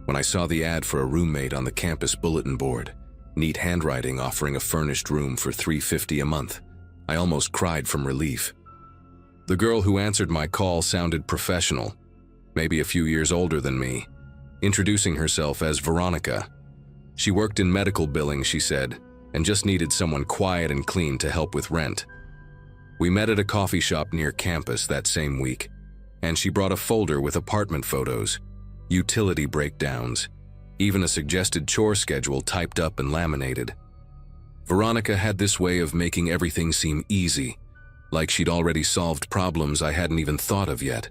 When I saw the ad for a roommate on the campus bulletin board, neat handwriting offering a furnished room for $350 a month, I almost cried from relief. The girl who answered my call sounded professional, maybe a few years older than me, introducing herself as Veronica. She worked in medical billing, she said, and just needed someone quiet and clean to help with rent. We met at a coffee shop near campus that same week, and she brought a folder with apartment photos, utility breakdowns, even a suggested chore schedule typed up and laminated. Veronica had this way of making everything seem easy, like she'd already solved problems I hadn't even thought of yet.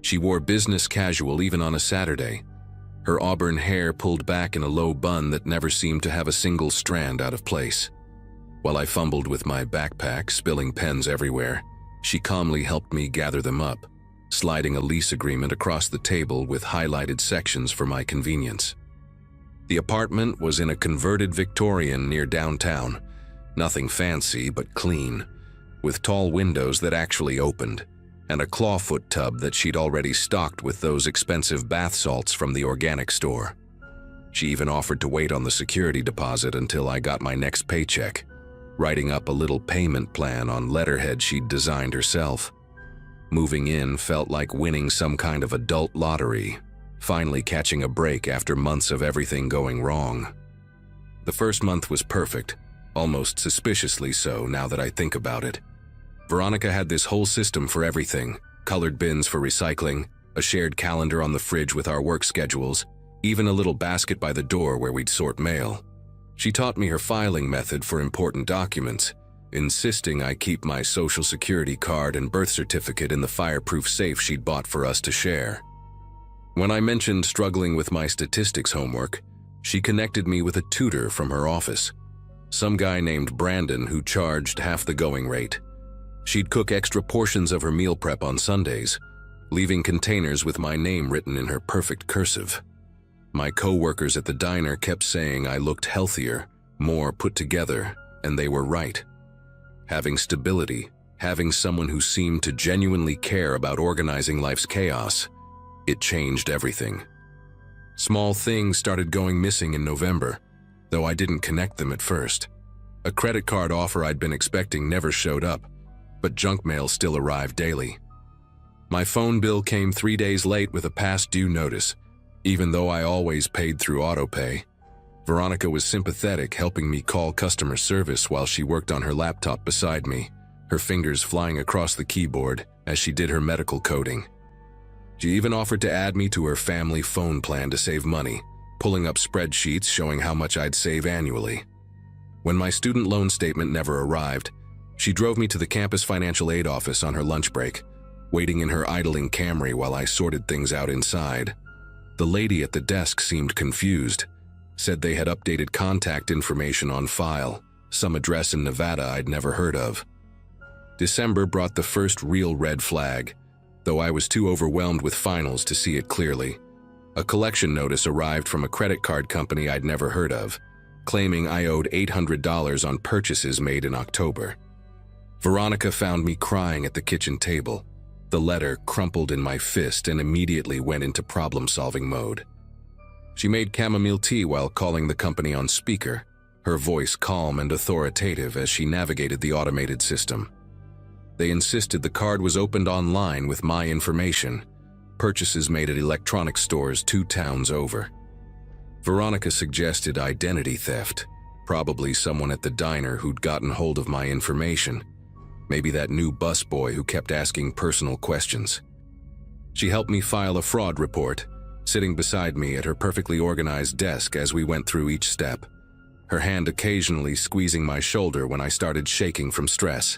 She wore business casual even on a Saturday, her auburn hair pulled back in a low bun that never seemed to have a single strand out of place. While I fumbled with my backpack, spilling pens everywhere, she calmly helped me gather them up, sliding a lease agreement across the table with highlighted sections for my convenience. The apartment was in a converted Victorian near downtown, nothing fancy but clean, with tall windows that actually opened, and a clawfoot tub that she'd already stocked with those expensive bath salts from the organic store. She even offered to wait on the security deposit until I got my next paycheck, writing up a little payment plan on letterhead she'd designed herself. Moving in felt like winning some kind of adult lottery, finally catching a break after months of everything going wrong. The first month was perfect, almost suspiciously so now that I think about it. Veronica had this whole system for everything, colored bins for recycling, a shared calendar on the fridge with our work schedules, even a little basket by the door where we'd sort mail. She taught me her filing method for important documents, insisting I keep my social security card and birth certificate in the fireproof safe she'd bought for us to share. When I mentioned struggling with my statistics homework, she connected me with a tutor from her office, some guy named Brandon who charged half the going rate. She'd cook extra portions of her meal prep on Sundays, leaving containers with my name written in her perfect cursive. My co-workers at the diner kept saying I looked healthier, more put together, and they were right. Having stability, having someone who seemed to genuinely care about organizing life's chaos, it changed everything. Small things started going missing in November, though I didn't connect them at first. A credit card offer I'd been expecting never showed up, but junk mail still arrived daily. My phone bill came 3 days late with a past due notice, even though I always paid through autopay. Veronica was sympathetic, helping me call customer service while she worked on her laptop beside me, her fingers flying across the keyboard as she did her medical coding. She even offered to add me to her family phone plan to save money, pulling up spreadsheets showing how much I'd save annually. When my student loan statement never arrived, she drove me to the campus financial aid office on her lunch break, waiting in her idling Camry while I sorted things out inside. The lady at the desk seemed confused, said they had updated contact information on file, some address in Nevada I'd never heard of. December brought the first real red flag, though I was too overwhelmed with finals to see it clearly. A collection notice arrived from a credit card company I'd never heard of, claiming I owed $800 on purchases made in October. Veronica found me crying at the kitchen table. The letter crumpled in my fist and immediately went into problem-solving mode. She made chamomile tea while calling the company on speaker, her voice calm and authoritative as she navigated the automated system. They insisted the card was opened online with my information, purchases made at electronics stores 2 towns over. Veronica suggested identity theft, probably someone at the diner who'd gotten hold of my information. Maybe that new busboy who kept asking personal questions. She helped me file a fraud report, sitting beside me at her perfectly organized desk as we went through each step, her hand occasionally squeezing my shoulder when I started shaking from stress.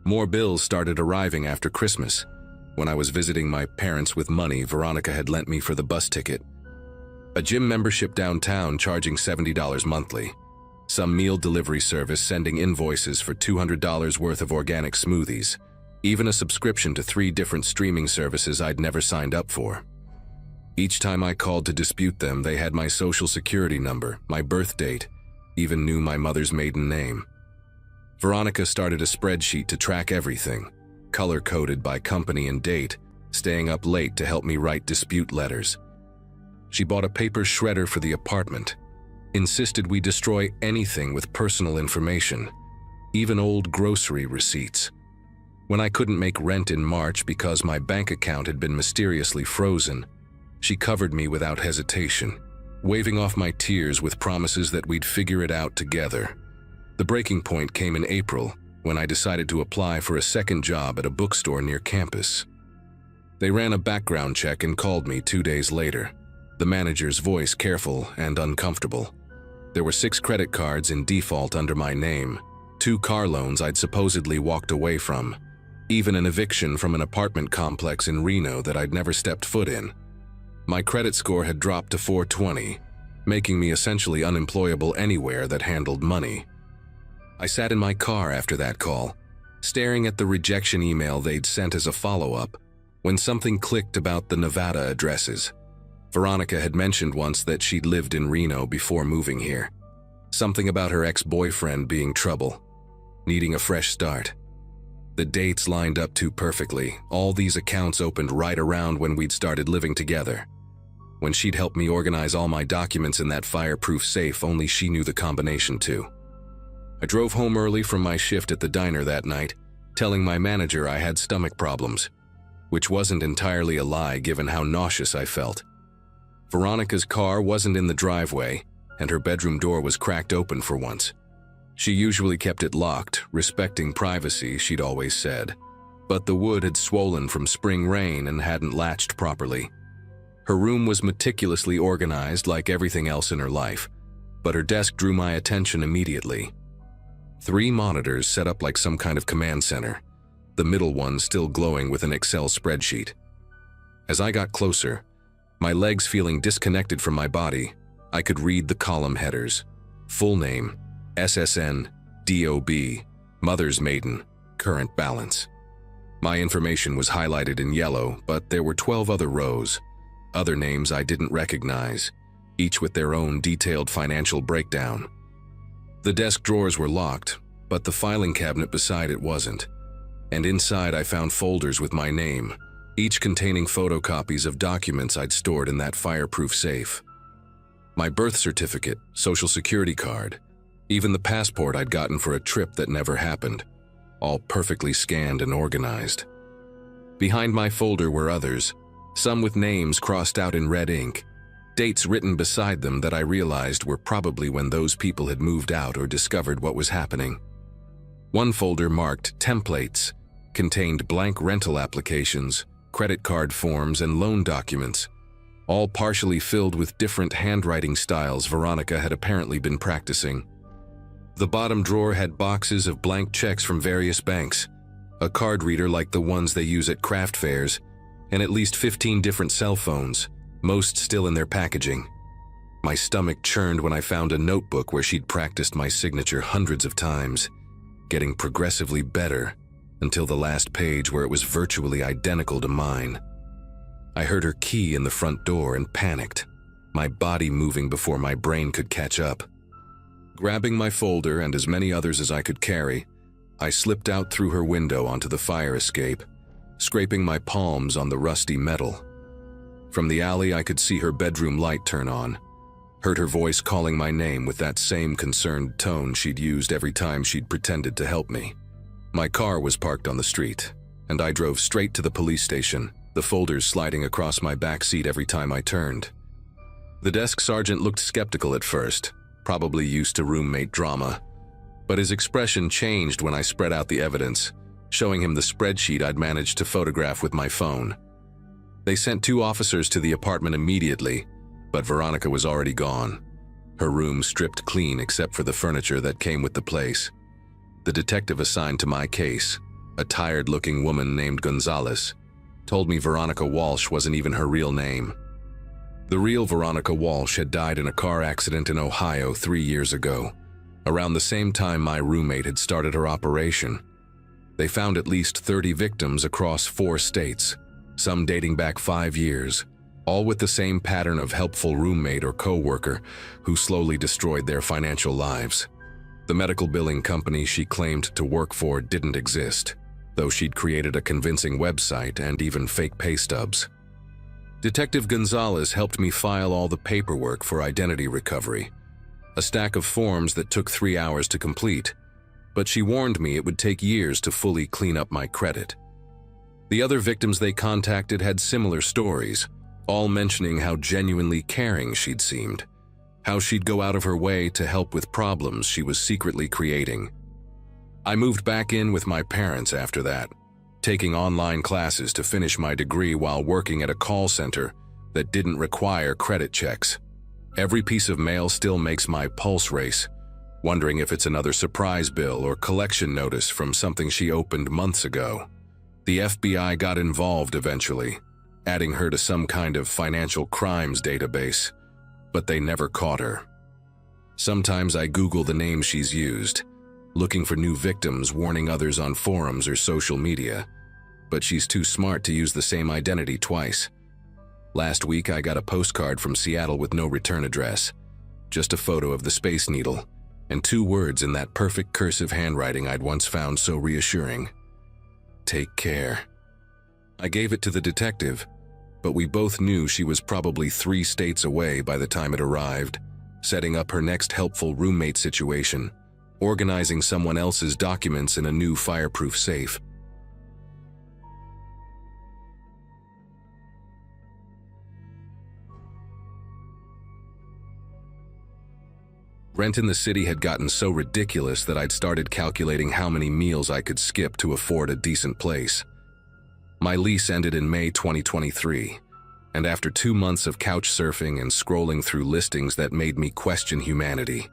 More bills started arriving after Christmas. When I was visiting my parents with money Veronica had lent me for the bus ticket. A gym membership downtown charging $70 monthly. Some meal delivery service sending invoices for $200 worth of organic smoothies, even a subscription to 3 different streaming services I'd never signed up for. Each time I called to dispute them, they had my social security number, my birth date, even knew my mother's maiden name. Veronica started a spreadsheet to track everything, color-coded by company and date, staying up late to help me write dispute letters. She bought a paper shredder for the apartment, insisted we destroy anything with personal information, even old grocery receipts. When I couldn't make rent in March because my bank account had been mysteriously frozen, she covered me without hesitation, waving off my tears with promises that we'd figure it out together. The breaking point came in April, when I decided to apply for a second job at a bookstore near campus. They ran a background check and called me 2 days later, the manager's voice careful and uncomfortable. There were 6 credit cards in default under my name, 2 car loans I'd supposedly walked away from, even an eviction from an apartment complex in Reno that I'd never stepped foot in. My credit score had dropped to 420, making me essentially unemployable anywhere that handled money. I sat in my car after that call, staring at the rejection email they'd sent as a follow-up, when something clicked about the Nevada addresses. Veronica had mentioned once that she'd lived in Reno before moving here. Something about her ex-boyfriend being trouble, needing a fresh start. The dates lined up too perfectly. All these accounts opened right around when we'd started living together. When she'd helped me organize all my documents in that fireproof safe, only she knew the combination to. I drove home early from my shift at the diner that night, telling my manager I had stomach problems, which wasn't entirely a lie given how nauseous I felt. Veronica's car wasn't in the driveway, and her bedroom door was cracked open for once. She usually kept it locked, respecting privacy, she'd always said, but the wood had swollen from spring rain and hadn't latched properly. Her room was meticulously organized like everything else in her life, but her desk drew my attention immediately. 3 monitors set up like some kind of command center, the middle one still glowing with an Excel spreadsheet. As I got closer, my legs feeling disconnected from my body, I could read the column headers. Full name, SSN, DOB, mother's maiden, current balance. My information was highlighted in yellow, but there were 12 other rows, other names I didn't recognize, each with their own detailed financial breakdown. The desk drawers were locked, but the filing cabinet beside it wasn't, and inside I found folders with my name, each containing photocopies of documents I'd stored in that fireproof safe. My birth certificate, social security card, even the passport I'd gotten for a trip that never happened, all perfectly scanned and organized. Behind my folder were others, some with names crossed out in red ink, dates written beside them that I realized were probably when those people had moved out or discovered what was happening. One folder marked templates contained blank rental applications, credit card forms, and loan documents, all partially filled with different handwriting styles Veronica had apparently been practicing. The bottom drawer had boxes of blank checks from various banks, a card reader like the ones they use at craft fairs, and at least 15 different cell phones, most still in their packaging. My stomach churned when I found a notebook where she'd practiced my signature hundreds of times, getting progressively better until the last page where it was virtually identical to mine. I heard her key in the front door and panicked, my body moving before my brain could catch up. Grabbing my folder and as many others as I could carry, I slipped out through her window onto the fire escape, scraping my palms on the rusty metal. From the alley, I could see her bedroom light turn on, heard her voice calling my name with that same concerned tone she'd used every time she'd pretended to help me. My car was parked on the street, and I drove straight to the police station, the folders sliding across my back seat every time I turned. The desk sergeant looked skeptical at first, probably used to roommate drama, but his expression changed when I spread out the evidence, showing him the spreadsheet I'd managed to photograph with my phone. They sent 2 officers to the apartment immediately, but Veronica was already gone, her room stripped clean except for the furniture that came with the place. The detective assigned to my case, a tired-looking woman named Gonzalez, told me Veronica Walsh wasn't even her real name. The real Veronica Walsh had died in a car accident in Ohio 3 years ago, around the same time my roommate had started her operation. They found at least 30 victims across 4 states, some dating back 5 years, all with the same pattern of helpful roommate or co-worker who slowly destroyed their financial lives. The medical billing company she claimed to work for didn't exist, though she'd created a convincing website and even fake pay stubs. Detective Gonzalez helped me file all the paperwork for identity recovery, a stack of forms that took 3 hours to complete, but she warned me it would take years to fully clean up my credit. The other victims they contacted had similar stories, all mentioning how genuinely caring she'd seemed, how she'd go out of her way to help with problems she was secretly creating. I moved back in with my parents after that, taking online classes to finish my degree while working at a call center that didn't require credit checks. Every piece of mail still makes my pulse race, wondering if it's another surprise bill or collection notice from something she opened months ago. The FBI got involved eventually, adding her to some kind of financial crimes database, but they never caught her. Sometimes I Google the names she's used, looking for new victims, warning others on forums or social media, but she's too smart to use the same identity twice. Last week I got a postcard from Seattle with no return address, just a photo of the Space Needle, and 2 words in that perfect cursive handwriting I'd once found so reassuring. Take care. I gave it to the detective, but we both knew she was probably 3 states away by the time it arrived, setting up her next helpful roommate situation, organizing someone else's documents in a new fireproof safe. Rent in the city had gotten so ridiculous that I'd started calculating how many meals I could skip to afford a decent place. My lease ended in May 2023, and after 2 months of couch surfing and scrolling through listings that made me question humanity,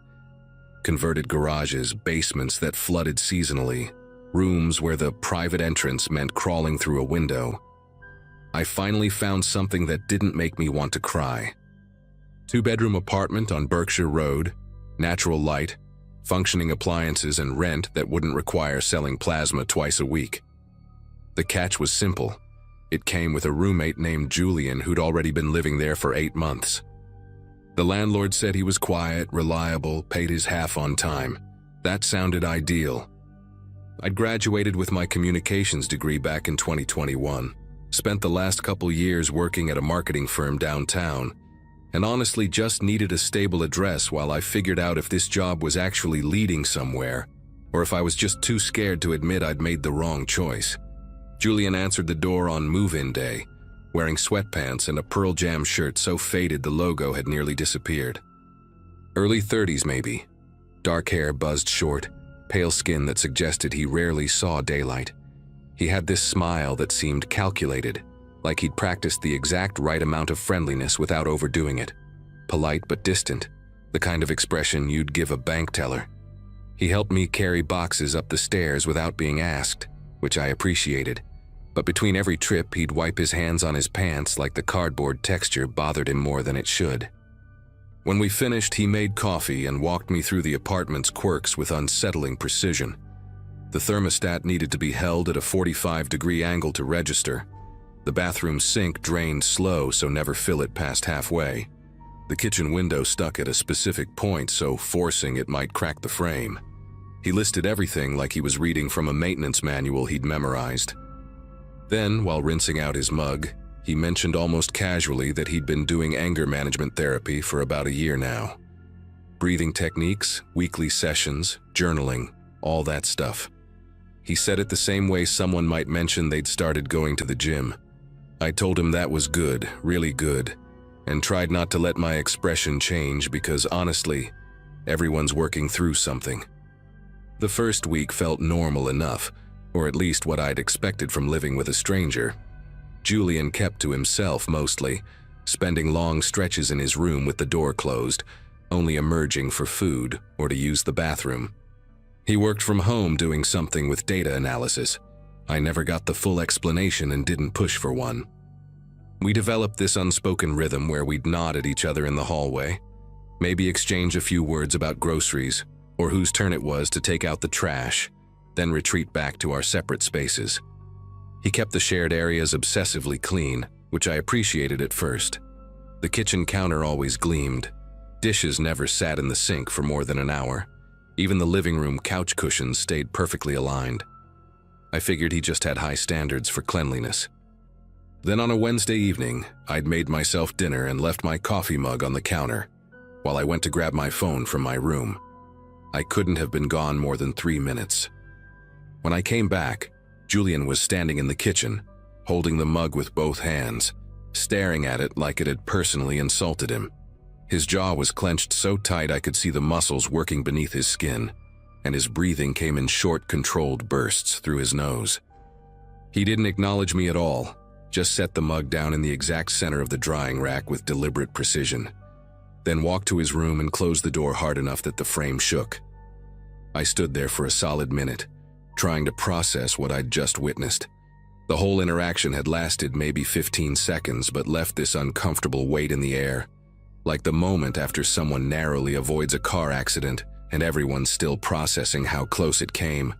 converted garages, basements that flooded seasonally, rooms where the private entrance meant crawling through a window, I finally found something that didn't make me want to cry. 2-bedroom apartment on Berkshire Road, natural light, functioning appliances, and rent that wouldn't require selling plasma twice a week. The catch was simple. It came with a roommate named Julian who'd already been living there for 8 months. The landlord said he was quiet, reliable, paid his half on time. That sounded ideal. I'd graduated with my communications degree back in 2021, spent the last couple years working at a marketing firm downtown, and honestly just needed a stable address while I figured out if this job was actually leading somewhere, or if I was just too scared to admit I'd made the wrong choice. Julian answered the door on move-in day, wearing sweatpants and a Pearl Jam shirt so faded the logo had nearly disappeared. Early 30s maybe. Dark hair buzzed short, pale skin that suggested he rarely saw daylight. He had this smile that seemed calculated, like he'd practiced the exact right amount of friendliness without overdoing it. Polite but distant, the kind of expression you'd give a bank teller. He helped me carry boxes up the stairs without being asked, which I appreciated. But between every trip, he'd wipe his hands on his pants like the cardboard texture bothered him more than it should. When we finished, he made coffee and walked me through the apartment's quirks with unsettling precision. The thermostat needed to be held at a 45-degree angle to register. The bathroom sink drained slow, so never fill it past halfway. The kitchen window stuck at a specific point, so forcing it might crack the frame. He listed everything like he was reading from a maintenance manual he'd memorized. Then, while rinsing out his mug, he mentioned almost casually that he'd been doing anger management therapy for about a year now. Breathing techniques, weekly sessions, journaling, all that stuff. He said it the same way someone might mention they'd started going to the gym. I told him that was good, really good, and tried not to let my expression change because honestly, everyone's working through something. The first week felt normal enough, or at least what I'd expected from living with a stranger. Julian kept to himself mostly, spending long stretches in his room with the door closed, only emerging for food or to use the bathroom. He worked from home doing something with data analysis. I never got the full explanation and didn't push for one. We developed this unspoken rhythm where we'd nod at each other in the hallway, maybe exchange a few words about groceries or whose turn it was to take out the trash, then retreat back to our separate spaces. He kept the shared areas obsessively clean, which I appreciated at first. The kitchen counter always gleamed. Dishes never sat in the sink for more than an hour. Even the living room couch cushions stayed perfectly aligned. I figured he just had high standards for cleanliness. Then on a Wednesday evening, I'd made myself dinner and left my coffee mug on the counter while I went to grab my phone from my room. I couldn't have been gone more than 3 minutes. When I came back, Julian was standing in the kitchen, holding the mug with both hands, staring at it like it had personally insulted him. His jaw was clenched so tight I could see the muscles working beneath his skin, and his breathing came in short, controlled bursts through his nose. He didn't acknowledge me at all, just set the mug down in the exact center of the drying rack with deliberate precision, then walked to his room and closed the door hard enough that the frame shook. I stood there for a solid minute, trying to process what I'd just witnessed. The whole interaction had lasted maybe 15 seconds, but left this uncomfortable weight in the air, like the moment after someone narrowly avoids a car accident and everyone's still processing how close it came.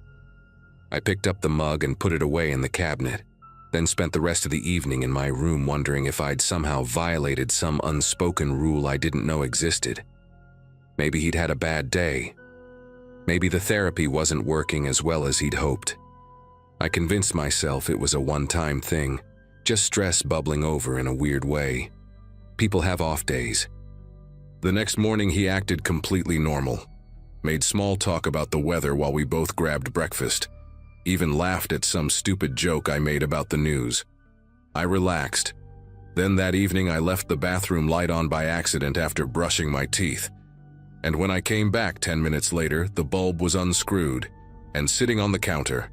I picked up the mug and put it away in the cabinet, then spent the rest of the evening in my room wondering if I'd somehow violated some unspoken rule I didn't know existed. Maybe he'd had a bad day. Maybe the therapy wasn't working as well as he'd hoped. I convinced myself it was a one-time thing, just stress bubbling over in a weird way. People have off days. The next morning he acted completely normal, made small talk about the weather while we both grabbed breakfast, even laughed at some stupid joke I made about the news. I relaxed. Then that evening I left the bathroom light on by accident after brushing my teeth. And when I came back 10 minutes later, the bulb was unscrewed and sitting on the counter,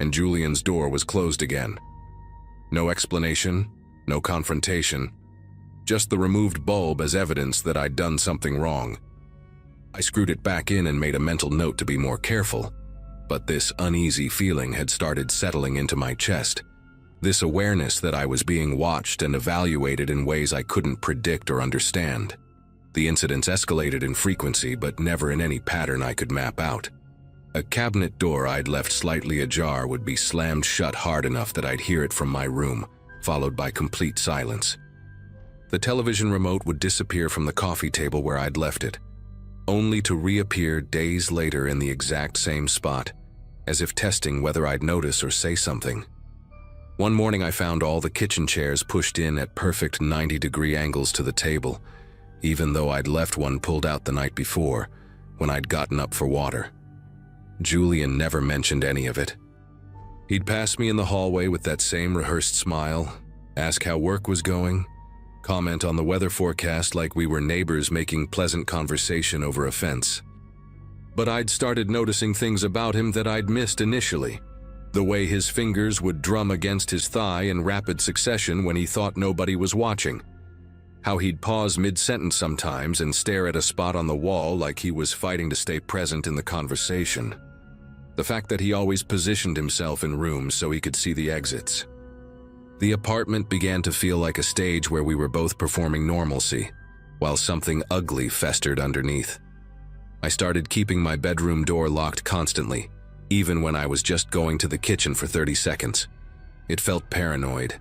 and Julian's door was closed again. No explanation, no confrontation, just the removed bulb as evidence that I'd done something wrong. I screwed it back in and made a mental note to be more careful, but this uneasy feeling had started settling into my chest, this awareness that I was being watched and evaluated in ways I couldn't predict or understand. The incidents escalated in frequency, but never in any pattern I could map out. A cabinet door I'd left slightly ajar would be slammed shut hard enough that I'd hear it from my room, followed by complete silence. The television remote would disappear from the coffee table where I'd left it, only to reappear days later in the exact same spot, as if testing whether I'd notice or say something. One morning I found all the kitchen chairs pushed in at perfect 90-degree angles to the table, even though I'd left one pulled out the night before, when I'd gotten up for water. Julian never mentioned any of it. He'd pass me in the hallway with that same rehearsed smile, ask how work was going, comment on the weather forecast like we were neighbors making pleasant conversation over a fence. But I'd started noticing things about him that I'd missed initially. The way his fingers would drum against his thigh in rapid succession when he thought nobody was watching. How he'd pause mid-sentence sometimes and stare at a spot on the wall like he was fighting to stay present in the conversation. The fact that he always positioned himself in rooms so he could see the exits. The apartment began to feel like a stage where we were both performing normalcy, while something ugly festered underneath. I started keeping my bedroom door locked constantly, even when I was just going to the kitchen for 30 seconds. It felt paranoid,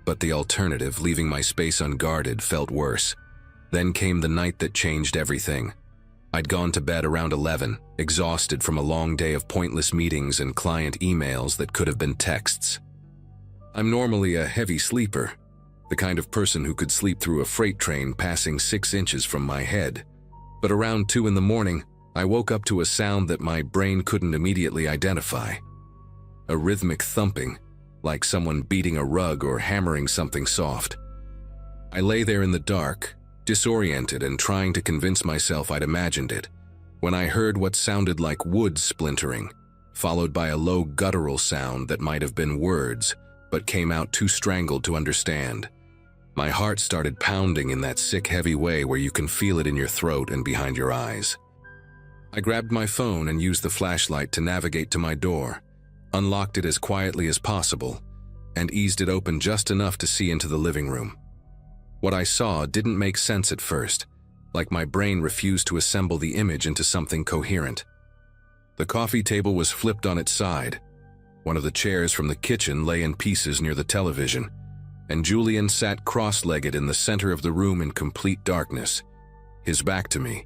but the alternative, leaving my space unguarded, felt worse. Then came the night that changed everything. I'd gone to bed around 11, exhausted from a long day of pointless meetings and client emails that could have been texts. I'm normally a heavy sleeper, the kind of person who could sleep through a freight train passing 6 inches from my head. But around 2 in the morning, I woke up to a sound that my brain couldn't immediately identify. A rhythmic thumping, like someone beating a rug or hammering something soft. I lay there in the dark, disoriented and trying to convince myself I'd imagined it, when I heard what sounded like wood splintering, followed by a low guttural sound that might have been words, but came out too strangled to understand. My heart started pounding in that sick, heavy way where you can feel it in your throat and behind your eyes. I grabbed my phone and used the flashlight to navigate to my door, unlocked it as quietly as possible, and eased it open just enough to see into the living room. What I saw didn't make sense at first, like my brain refused to assemble the image into something coherent. The coffee table was flipped on its side. One of the chairs from the kitchen lay in pieces near the television, and Julian sat cross-legged in the center of the room in complete darkness, his back to me,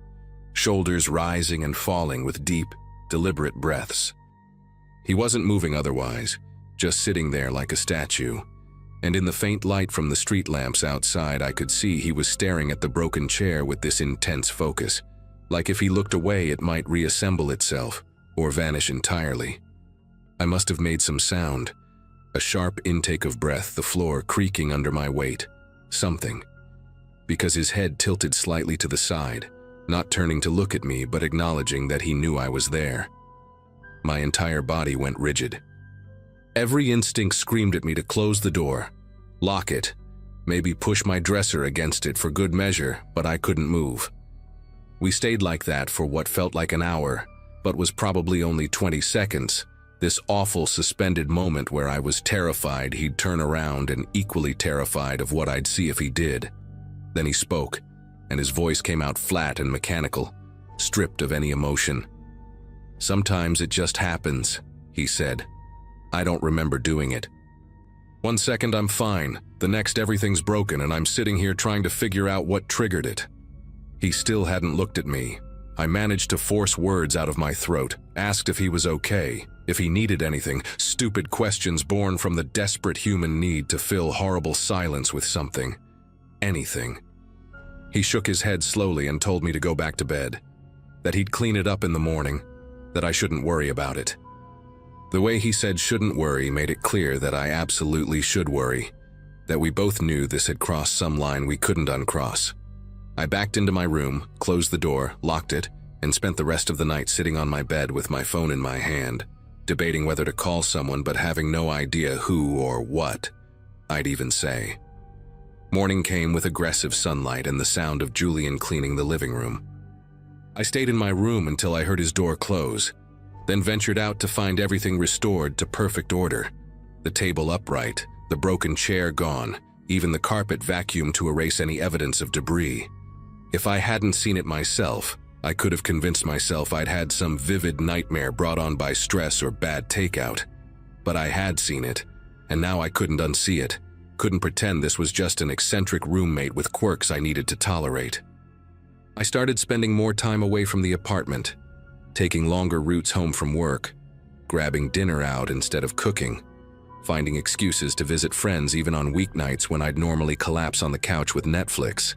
shoulders rising and falling with deep, deliberate breaths. He wasn't moving otherwise, just sitting there like a statue, and in the faint light from the street lamps outside, I could see he was staring at the broken chair with this intense focus, like if he looked away it might reassemble itself or vanish entirely. I must have made some sound, a sharp intake of breath, the floor creaking under my weight, something, because his head tilted slightly to the side, not turning to look at me but acknowledging that he knew I was there. My entire body went rigid. Every instinct screamed at me to close the door, lock it, maybe push my dresser against it for good measure, but I couldn't move. We stayed like that for what felt like an hour, but was probably only 20 seconds, this awful suspended moment where I was terrified he'd turn around and equally terrified of what I'd see if he did. Then he spoke, and his voice came out flat and mechanical, stripped of any emotion. "Sometimes it just happens," he said. "I don't remember doing it. One second I'm fine, the next everything's broken and I'm sitting here trying to figure out what triggered it." He still hadn't looked at me. I managed to force words out of my throat, asked if he was okay, if he needed anything, stupid questions born from the desperate human need to fill horrible silence with something. Anything. He shook his head slowly and told me to go back to bed, that he'd clean it up in the morning, that I shouldn't worry about it. The way he said shouldn't worry made it clear that I absolutely should worry, that we both knew this had crossed some line we couldn't uncross. I backed into my room, closed the door, locked it, and spent the rest of the night sitting on my bed with my phone in my hand, debating whether to call someone but having no idea who or what I'd even say. Morning came with aggressive sunlight and the sound of Julian cleaning the living room. I stayed in my room until I heard his door close, then ventured out to find everything restored to perfect order. The table upright, the broken chair gone, even the carpet vacuumed to erase any evidence of debris. If I hadn't seen it myself, I could have convinced myself I'd had some vivid nightmare brought on by stress or bad takeout. But I had seen it, and now I couldn't unsee it, couldn't pretend this was just an eccentric roommate with quirks I needed to tolerate. I started spending more time away from the apartment, taking longer routes home from work, grabbing dinner out instead of cooking, finding excuses to visit friends even on weeknights when I'd normally collapse on the couch with Netflix.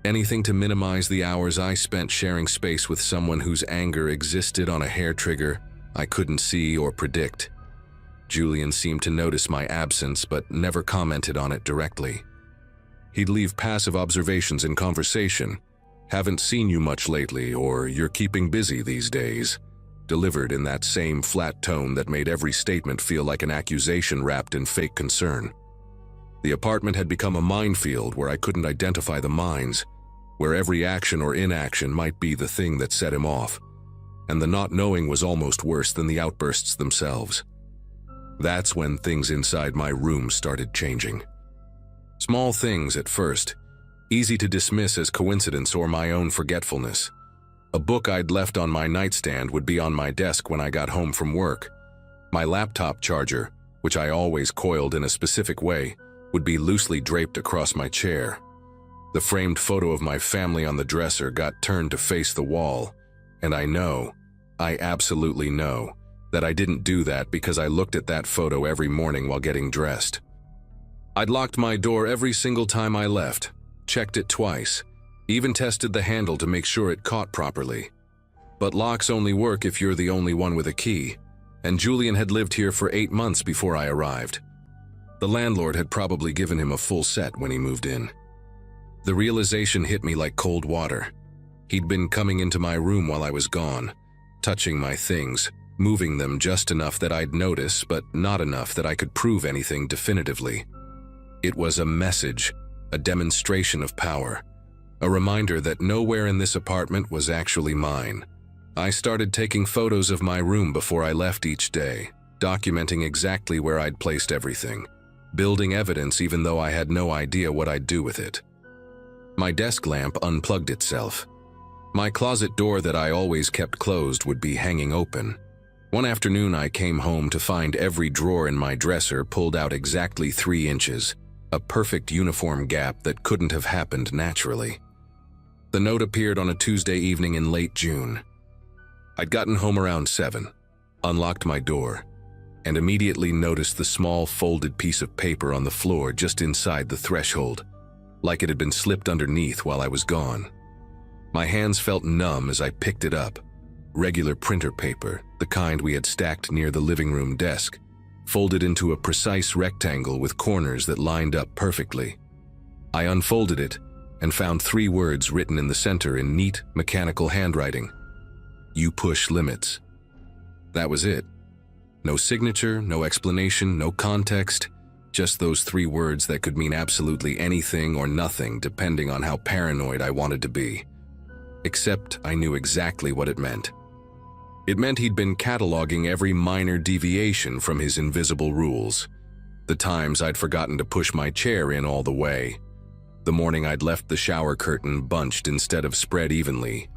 Anything to minimize the hours I spent sharing space with someone whose anger existed on a hair trigger I couldn't see or predict. Julian seemed to notice my absence but never commented on it directly. He'd leave passive observations in conversation. "Haven't seen you much lately," or "You're keeping busy these days," delivered in that same flat tone that made every statement feel like an accusation wrapped in fake concern. The apartment had become a minefield where I couldn't identify the mines, where every action or inaction might be the thing that set him off, and the not knowing was almost worse than the outbursts themselves. That's when things inside my room started changing. Small things at first, easy to dismiss as coincidence or my own forgetfulness. A book I'd left on my nightstand would be on my desk when I got home from work. My laptop charger, which I always coiled in a specific way, would be loosely draped across my chair. The framed photo of my family on the dresser got turned to face the wall, and I absolutely know, that I didn't do that because I looked at that photo every morning while getting dressed. I'd locked my door every single time I left, checked it twice, even tested the handle to make sure it caught properly. But locks only work if you're the only one with a key, and Julian had lived here for 8 months before I arrived. The landlord had probably given him a full set when he moved in. The realization hit me like cold water. He'd been coming into my room while I was gone, touching my things, moving them just enough that I'd notice, but not enough that I could prove anything definitively. It was a message, a demonstration of power, a reminder that nowhere in this apartment was actually mine. I started taking photos of my room before I left each day, documenting exactly where I'd placed everything, building evidence even though I had no idea what I'd do with it. My desk lamp unplugged itself. My closet door that I always kept closed would be hanging open. One afternoon I came home to find every drawer in my dresser pulled out exactly 3 inches, a perfect uniform gap that couldn't have happened naturally. The note appeared on a Tuesday evening in late June. I'd gotten home around 7, unlocked my door, and immediately noticed the small folded piece of paper on the floor just inside the threshold, like it had been slipped underneath while I was gone. My hands felt numb as I picked it up. Regular printer paper, the kind we had stacked near the living room desk, folded into a precise rectangle with corners that lined up perfectly. I unfolded it and found 3 words written in the center in neat, mechanical handwriting. "You push limits." That was it. No signature, no explanation, no context, just those 3 words that could mean absolutely anything or nothing depending on how paranoid I wanted to be. Except I knew exactly what it meant. It meant he'd been cataloging every minor deviation from his invisible rules. The times I'd forgotten to push my chair in all the way. The morning I'd left the shower curtain bunched instead of spread evenly.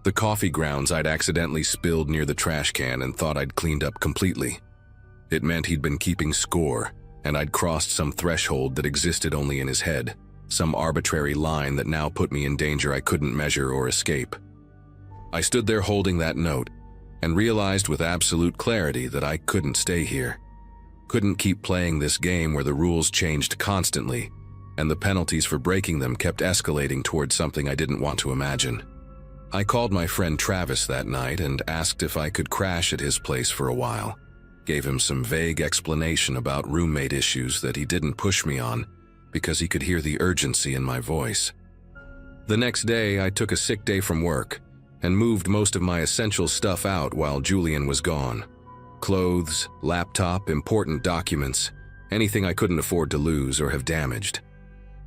The coffee grounds I'd accidentally spilled near the trash can and thought I'd cleaned up completely. It meant he'd been keeping score, and I'd crossed some threshold that existed only in his head, some arbitrary line that now put me in danger I couldn't measure or escape. I stood there holding that note, and realized with absolute clarity that I couldn't stay here. Couldn't keep playing this game where the rules changed constantly, and the penalties for breaking them kept escalating towards something I didn't want to imagine. I called my friend Travis that night and asked if I could crash at his place for a while. Gave him some vague explanation about roommate issues that he didn't push me on because he could hear the urgency in my voice. The next day, I took a sick day from work and moved most of my essential stuff out while Julian was gone. Clothes, laptop, important documents, anything I couldn't afford to lose or have damaged.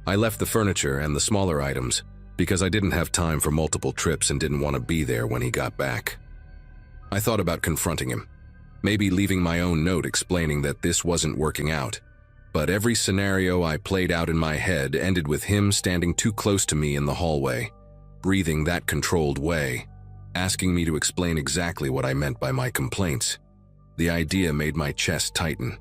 I left the furniture and the smaller items because I didn't have time for multiple trips and didn't want to be there when he got back. I thought about confronting him, maybe leaving my own note explaining that this wasn't working out. But every scenario I played out in my head ended with him standing too close to me in the hallway, breathing that controlled way, asking me to explain exactly what I meant by my complaints. The idea made my chest tighten.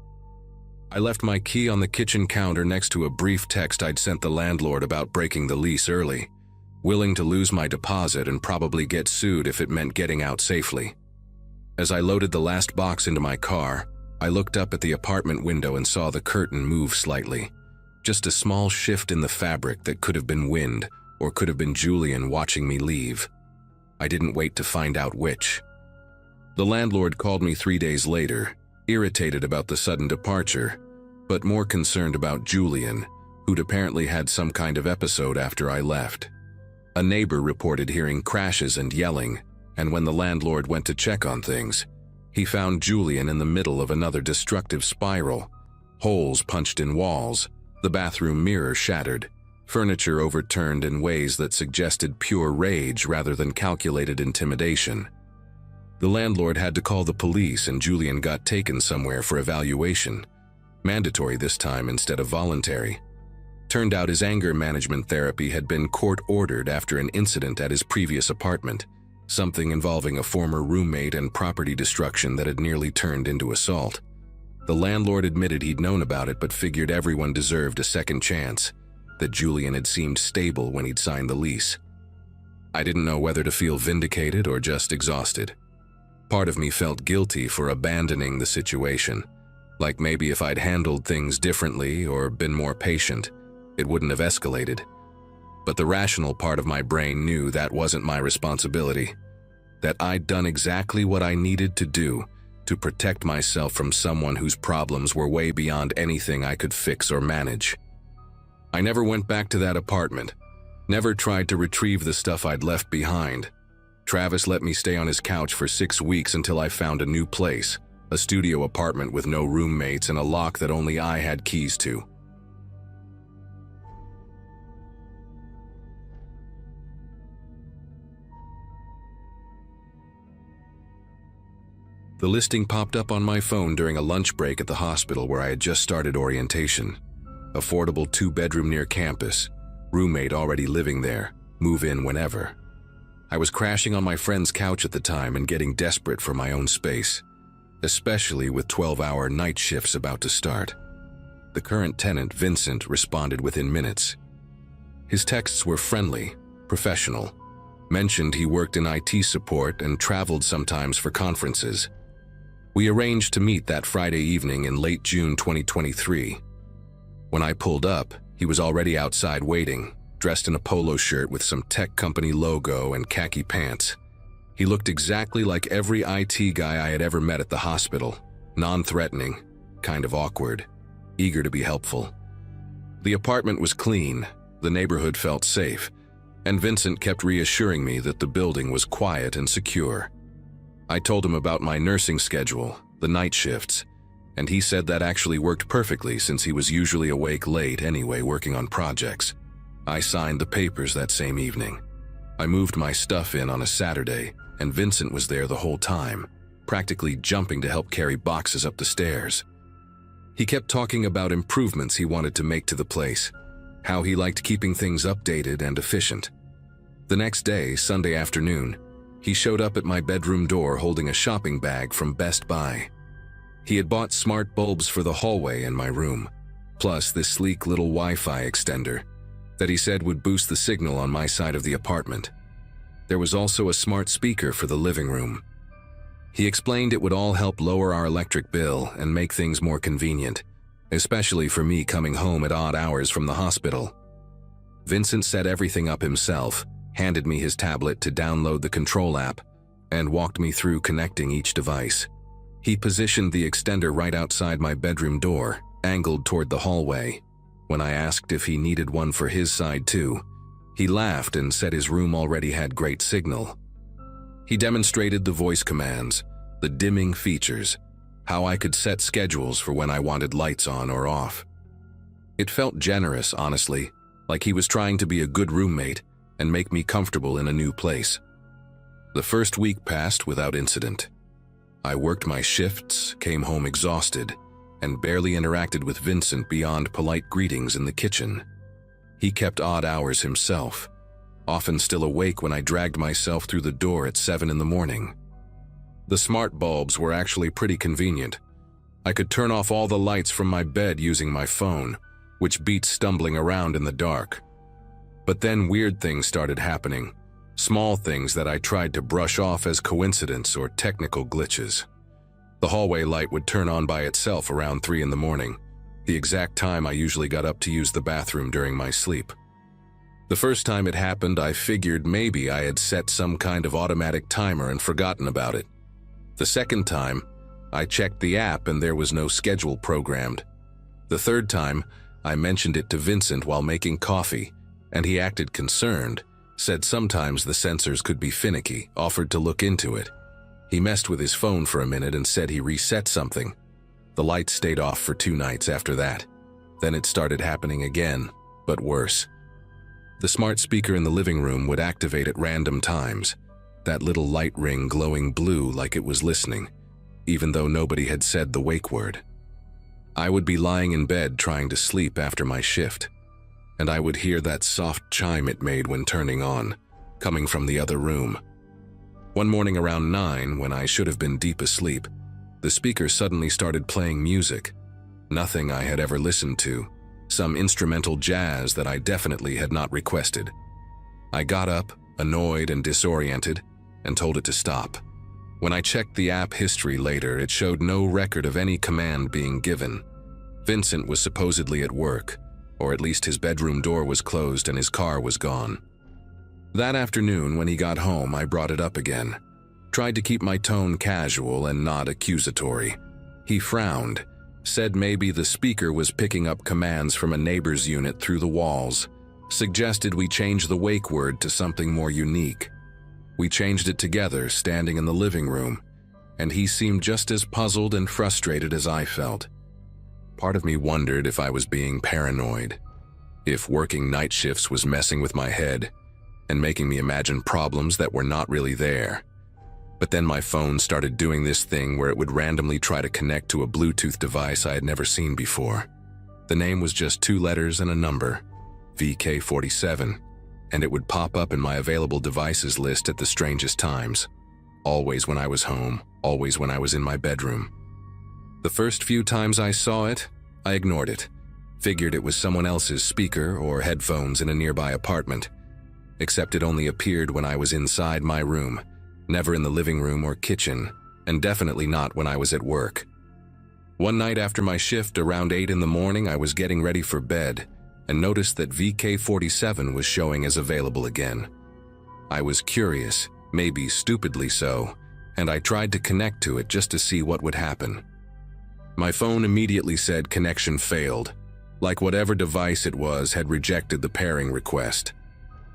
I left my key on the kitchen counter next to a brief text I'd sent the landlord about breaking the lease early, willing to lose my deposit and probably get sued if it meant getting out safely. As I loaded the last box into my car, I looked up at the apartment window and saw the curtain move slightly. Just a small shift in the fabric that could have been wind or could have been Julian watching me leave. I didn't wait to find out which. The landlord called me 3 days later, irritated about the sudden departure, but more concerned about Julian, who'd apparently had some kind of episode after I left. A neighbor reported hearing crashes and yelling, and when the landlord went to check on things, he found Julian in the middle of another destructive spiral. Holes punched in walls, the bathroom mirror shattered, furniture overturned in ways that suggested pure rage rather than calculated intimidation. The landlord had to call the police and Julian got taken somewhere for evaluation. Mandatory this time instead of voluntary. Turned out his anger management therapy had been court-ordered after an incident at his previous apartment, something involving a former roommate and property destruction that had nearly turned into assault. The landlord admitted he'd known about it but figured everyone deserved a second chance, that Julian had seemed stable when he'd signed the lease. I didn't know whether to feel vindicated or just exhausted. Part of me felt guilty for abandoning the situation, like maybe if I'd handled things differently or been more patient, it wouldn't have escalated. But the rational part of my brain knew that wasn't my responsibility, that I'd done exactly what I needed to do to protect myself from someone whose problems were way beyond anything I could fix or manage. I never went back to that apartment, never tried to retrieve the stuff I'd left behind. Travis let me stay on his couch for 6 weeks until I found a new place, a studio apartment with no roommates and a lock that only I had keys to. The listing popped up on my phone during a lunch break at the hospital where I had just started orientation. Affordable 2-bedroom near campus, roommate already living there, move in whenever. I was crashing on my friend's couch at the time and getting desperate for my own space, especially with 12-hour night shifts about to start. The current tenant, Vincent, responded within minutes. His texts were friendly, professional, mentioned he worked in IT support and traveled sometimes for conferences. We arranged to meet that Friday evening in late June 2023. When I pulled up, he was already outside waiting, dressed in a polo shirt with some tech company logo and khaki pants. He looked exactly like every IT guy I had ever met at the hospital, non-threatening, kind of awkward, eager to be helpful. The apartment was clean, the neighborhood felt safe, and Vincent kept reassuring me that the building was quiet and secure. I told him about my nursing schedule, the night shifts, and he said that actually worked perfectly since he was usually awake late anyway working on projects. I signed the papers that same evening. I moved my stuff in on a Saturday, and Vincent was there the whole time, practically jumping to help carry boxes up the stairs. He kept talking about improvements he wanted to make to the place, how he liked keeping things updated and efficient. The next day, Sunday afternoon, he showed up at my bedroom door holding a shopping bag from Best Buy. He had bought smart bulbs for the hallway in my room, plus this sleek little Wi-Fi extender that he said would boost the signal on my side of the apartment. There was also a smart speaker for the living room. He explained it would all help lower our electric bill and make things more convenient, especially for me coming home at odd hours from the hospital. Vincent set everything up himself, handed me his tablet to download the control app, and walked me through connecting each device. He positioned the extender right outside my bedroom door, angled toward the hallway. When I asked if he needed one for his side too, he laughed and said his room already had great signal. He demonstrated the voice commands, the dimming features, how I could set schedules for when I wanted lights on or off. It felt generous, honestly, like he was trying to be a good roommate and make me comfortable in a new place. The first week passed without incident. I worked my shifts, came home exhausted, and barely interacted with Vincent beyond polite greetings in the kitchen. He kept odd hours himself, often still awake when I dragged myself through the door at 7 in the morning. The smart bulbs were actually pretty convenient. I could turn off all the lights from my bed using my phone, which beat stumbling around in the dark. But then weird things started happening, small things that I tried to brush off as coincidence or technical glitches. The hallway light would turn on by itself around 3 in the morning, the exact time I usually got up to use the bathroom during my sleep. The first time it happened, I figured maybe I had set some kind of automatic timer and forgotten about it. The second time, I checked the app and there was no schedule programmed. The third time, I mentioned it to Vincent while making coffee, and he acted concerned, said sometimes the sensors could be finicky, offered to look into it. He messed with his phone for a minute and said he reset something. The lights stayed off for 2 nights after that. Then it started happening again, but worse. The smart speaker in the living room would activate at random times, that little light ring glowing blue like it was listening, even though nobody had said the wake word. I would be lying in bed trying to sleep after my shift, and I would hear that soft chime it made when turning on, coming from the other room. One morning around 9, when I should have been deep asleep, the speaker suddenly started playing music. Nothing I had ever listened to, some instrumental jazz that I definitely had not requested. I got up, annoyed and disoriented, and told it to stop. When I checked the app history later, it showed no record of any command being given. Vincent was supposedly at work, or at least his bedroom door was closed and his car was gone. That afternoon, when he got home, I brought it up again. Tried to keep my tone casual and not accusatory. He frowned, said maybe the speaker was picking up commands from a neighbor's unit through the walls, suggested we change the wake word to something more unique. We changed it together, standing in the living room, and he seemed just as puzzled and frustrated as I felt. Part of me wondered if I was being paranoid, if working night shifts was messing with my head and making me imagine problems that were not really there. But then my phone started doing this thing where it would randomly try to connect to a Bluetooth device I had never seen before. The name was just 2 letters and a number, VK47, and it would pop up in my available devices list at the strangest times. Always when I was home, always when I was in my bedroom. The first few times I saw it, I ignored it. Figured it was someone else's speaker or headphones in a nearby apartment. Except it only appeared when I was inside my room, never in the living room or kitchen, and definitely not when I was at work. One night after my shift, around 8 in the morning, I was getting ready for bed and noticed that VK47 was showing as available again. I was curious, maybe stupidly so, and I tried to connect to it just to see what would happen. My phone immediately said connection failed, like whatever device it was had rejected the pairing request.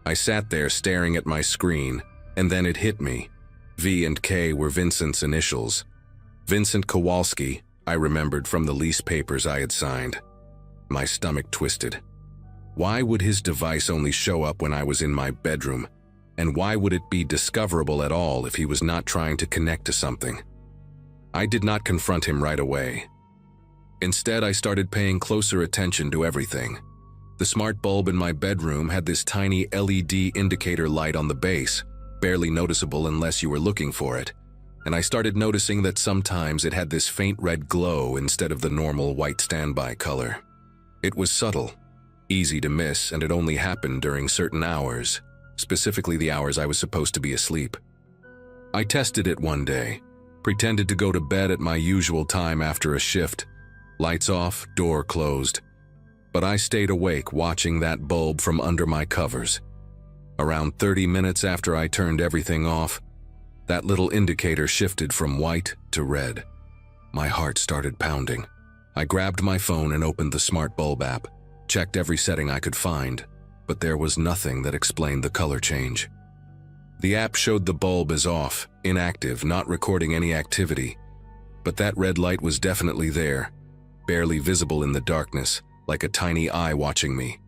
I sat there staring at my screen, and then it hit me. V and K were Vincent's initials. Vincent Kowalski, I remembered from the lease papers I had signed. My stomach twisted. Why would his device only show up when I was in my bedroom? And why would it be discoverable at all if he was not trying to connect to something? I did not confront him right away. Instead, I started paying closer attention to everything. The smart bulb in my bedroom had this tiny LED indicator light on the base, barely noticeable unless you were looking for it, and I started noticing that sometimes it had this faint red glow instead of the normal white standby color. It was subtle, easy to miss, and it only happened during certain hours, specifically the hours I was supposed to be asleep. I tested it one day, pretended to go to bed at my usual time after a shift, lights off, door closed. But I stayed awake watching that bulb from under my covers. Around 30 minutes after I turned everything off, that little indicator shifted from white to red. My heart started pounding. I grabbed my phone and opened the smart bulb app, checked every setting I could find, but there was nothing that explained the color change. The app showed the bulb as off, inactive, not recording any activity, but that red light was definitely there, barely visible in the darkness, like a tiny eye watching me.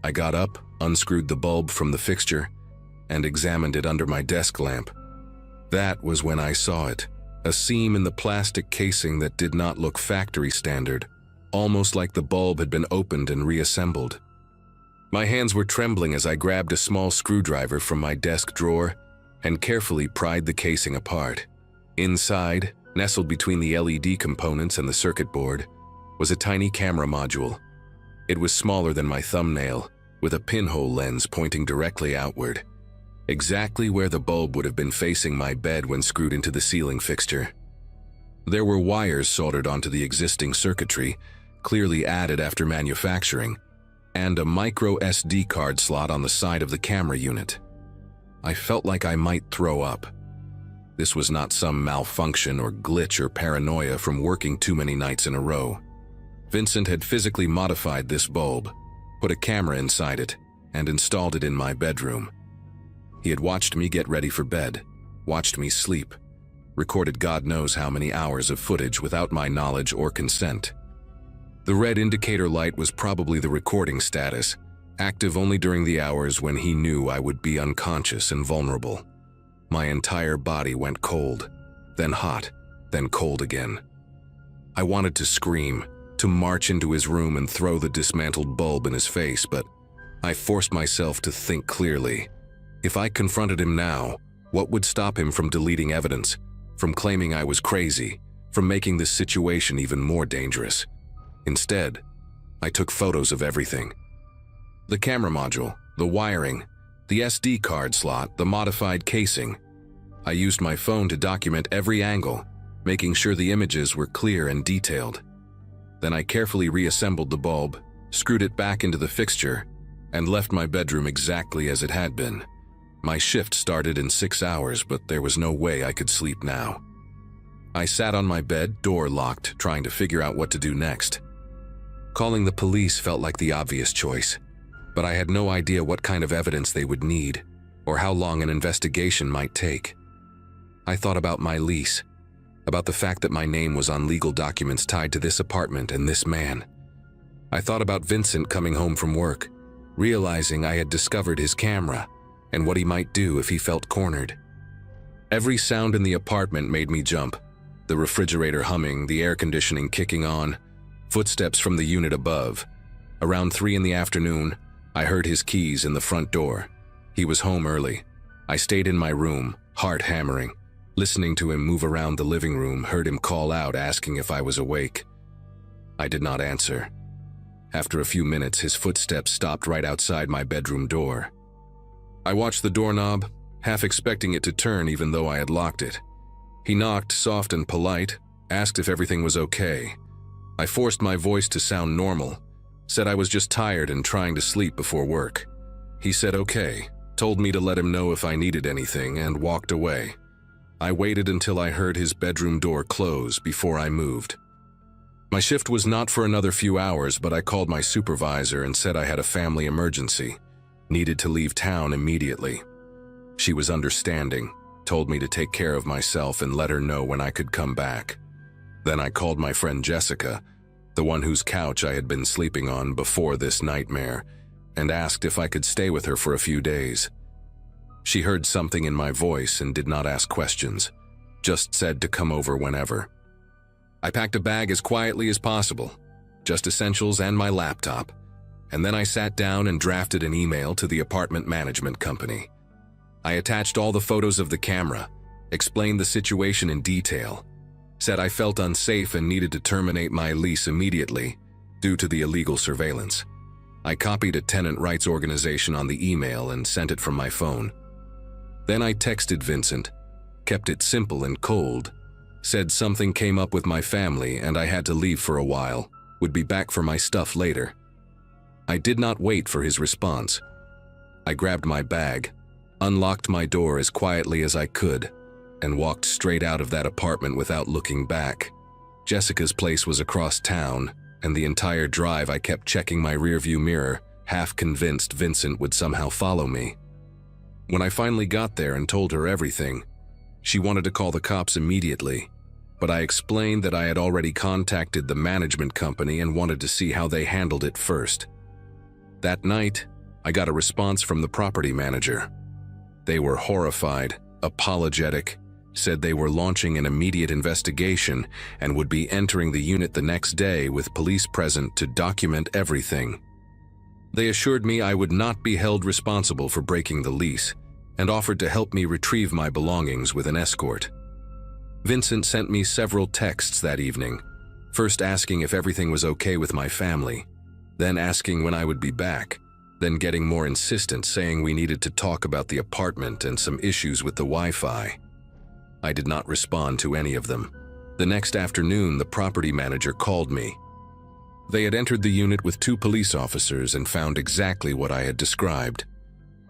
I got up, unscrewed the bulb from the fixture, and examined it under my desk lamp. That was when I saw it, a seam in the plastic casing that did not look factory standard, almost like the bulb had been opened and reassembled. My hands were trembling as I grabbed a small screwdriver from my desk drawer and carefully pried the casing apart. Inside, nestled between the LED components and the circuit board, was a tiny camera module. It was smaller than my thumbnail, with a pinhole lens pointing directly outward, exactly where the bulb would have been facing my bed when screwed into the ceiling fixture. There were wires soldered onto the existing circuitry, clearly added after manufacturing, and a micro SD card slot on the side of the camera unit. I felt like I might throw up. This was not some malfunction or glitch or paranoia from working too many nights in a row. Vincent had physically modified this bulb, put a camera inside it, and installed it in my bedroom. He had watched me get ready for bed, watched me sleep, recorded God knows how many hours of footage without my knowledge or consent. The red indicator light was probably the recording status, active only during the hours when he knew I would be unconscious and vulnerable. My entire body went cold, then hot, then cold again. I wanted to scream, to march into his room and throw the dismantled bulb in his face, but I forced myself to think clearly. If I confronted him now, what would stop him from deleting evidence, from claiming I was crazy, from making this situation even more dangerous? Instead, I took photos of everything. The camera module, the wiring, the SD card slot, the modified casing. I used my phone to document every angle, making sure the images were clear and detailed. Then I carefully reassembled the bulb, screwed it back into the fixture, and left my bedroom exactly as it had been. My shift started in 6 hours, but there was no way I could sleep now. I sat on my bed, door locked, trying to figure out what to do next. Calling the police felt like the obvious choice, but I had no idea what kind of evidence they would need, or how long an investigation might take. I thought about my lease, about the fact that my name was on legal documents tied to this apartment and this man. I thought about Vincent coming home from work, realizing I had discovered his camera, and what he might do if he felt cornered. Every sound in the apartment made me jump, the refrigerator humming, the air conditioning kicking on, footsteps from the unit above. Around 3 in the afternoon, I heard his keys in the front door. He was home early. I stayed in my room, heart hammering, listening to him move around the living room, heard him call out asking if I was awake. I did not answer. After a few minutes, his footsteps stopped right outside my bedroom door. I watched the doorknob, half expecting it to turn even though I had locked it. He knocked, soft and polite, asked if everything was okay. I forced my voice to sound normal, said I was just tired and trying to sleep before work. He said okay, told me to let him know if I needed anything, and walked away. I waited until I heard his bedroom door close before I moved. My shift was not for another few hours, but I called my supervisor and said I had a family emergency, needed to leave town immediately. She was understanding, told me to take care of myself and let her know when I could come back. Then I called my friend Jessica, the one whose couch I had been sleeping on before this nightmare, and asked if I could stay with her for a few days. She heard something in my voice and did not ask questions, just said to come over whenever. I packed a bag as quietly as possible, just essentials and my laptop, and then I sat down and drafted an email to the apartment management company. I attached all the photos of the camera, explained the situation in detail, said I felt unsafe and needed to terminate my lease immediately due to the illegal surveillance. I copied a tenant rights organization on the email and sent it from my phone. Then I texted Vincent, kept it simple and cold, said something came up with my family and I had to leave for a while, would be back for my stuff later. I did not wait for his response. I grabbed my bag, unlocked my door as quietly as I could, and walked straight out of that apartment without looking back. Jessica's place was across town, and the entire drive I kept checking my rearview mirror, half convinced Vincent would somehow follow me. When I finally got there and told her everything, she wanted to call the cops immediately, but I explained that I had already contacted the management company and wanted to see how they handled it first. That night, I got a response from the property manager. They were horrified, apologetic, said they were launching an immediate investigation and would be entering the unit the next day with police present to document everything. They assured me I would not be held responsible for breaking the lease and offered to help me retrieve my belongings with an escort. Vincent sent me several texts that evening, first asking if everything was okay with my family, then asking when I would be back, then getting more insistent saying we needed to talk about the apartment and some issues with the Wi-Fi. I did not respond to any of them. The next afternoon, the property manager called me. They had entered the unit with 2 police officers and found exactly what I had described.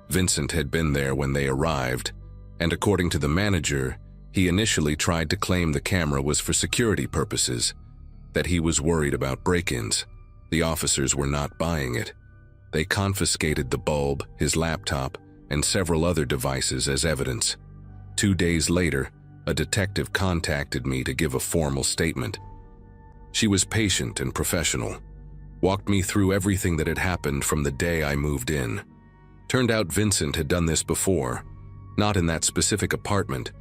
Vincent had been there when they arrived, and according to the manager, he initially tried to claim the camera was for security purposes, that he was worried about break-ins. The officers were not buying it. They confiscated the bulb, his laptop, and several other devices as evidence. 2 days later, a detective contacted me to give a formal statement. She was patient and professional, walked me through everything that had happened from the day I moved in. Turned out Vincent had done this before, not in that specific apartment,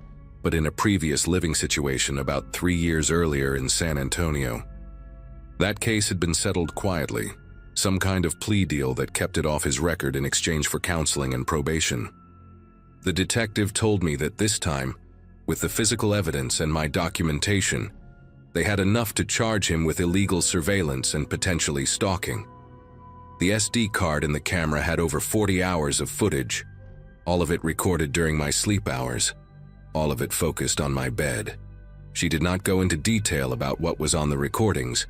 but in a previous living situation about 3 years earlier in San Antonio. That case had been settled quietly, some kind of plea deal that kept it off his record in exchange for counseling and probation. The detective told me that this time, with the physical evidence and my documentation, they had enough to charge him with illegal surveillance and potentially stalking. The SD card in the camera had over 40 hours of footage, all of it recorded during my sleep hours, all of it focused on my bed. She did not go into detail about what was on the recordings,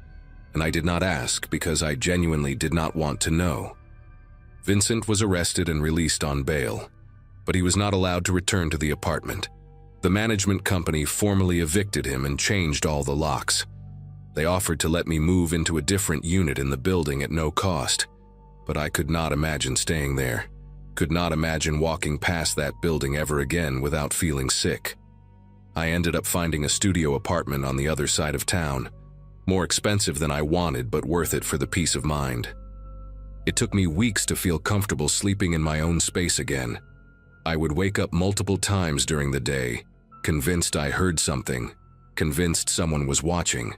and I did not ask because I genuinely did not want to know. Vincent was arrested and released on bail, but he was not allowed to return to the apartment. The management company formally evicted him and changed all the locks. They offered to let me move into a different unit in the building at no cost, but I could not imagine staying there, could not imagine walking past that building ever again without feeling sick. I ended up finding a studio apartment on the other side of town, more expensive than I wanted but worth it for the peace of mind. It took me weeks to feel comfortable sleeping in my own space again. I would wake up multiple times during the day, convinced I heard something, convinced someone was watching.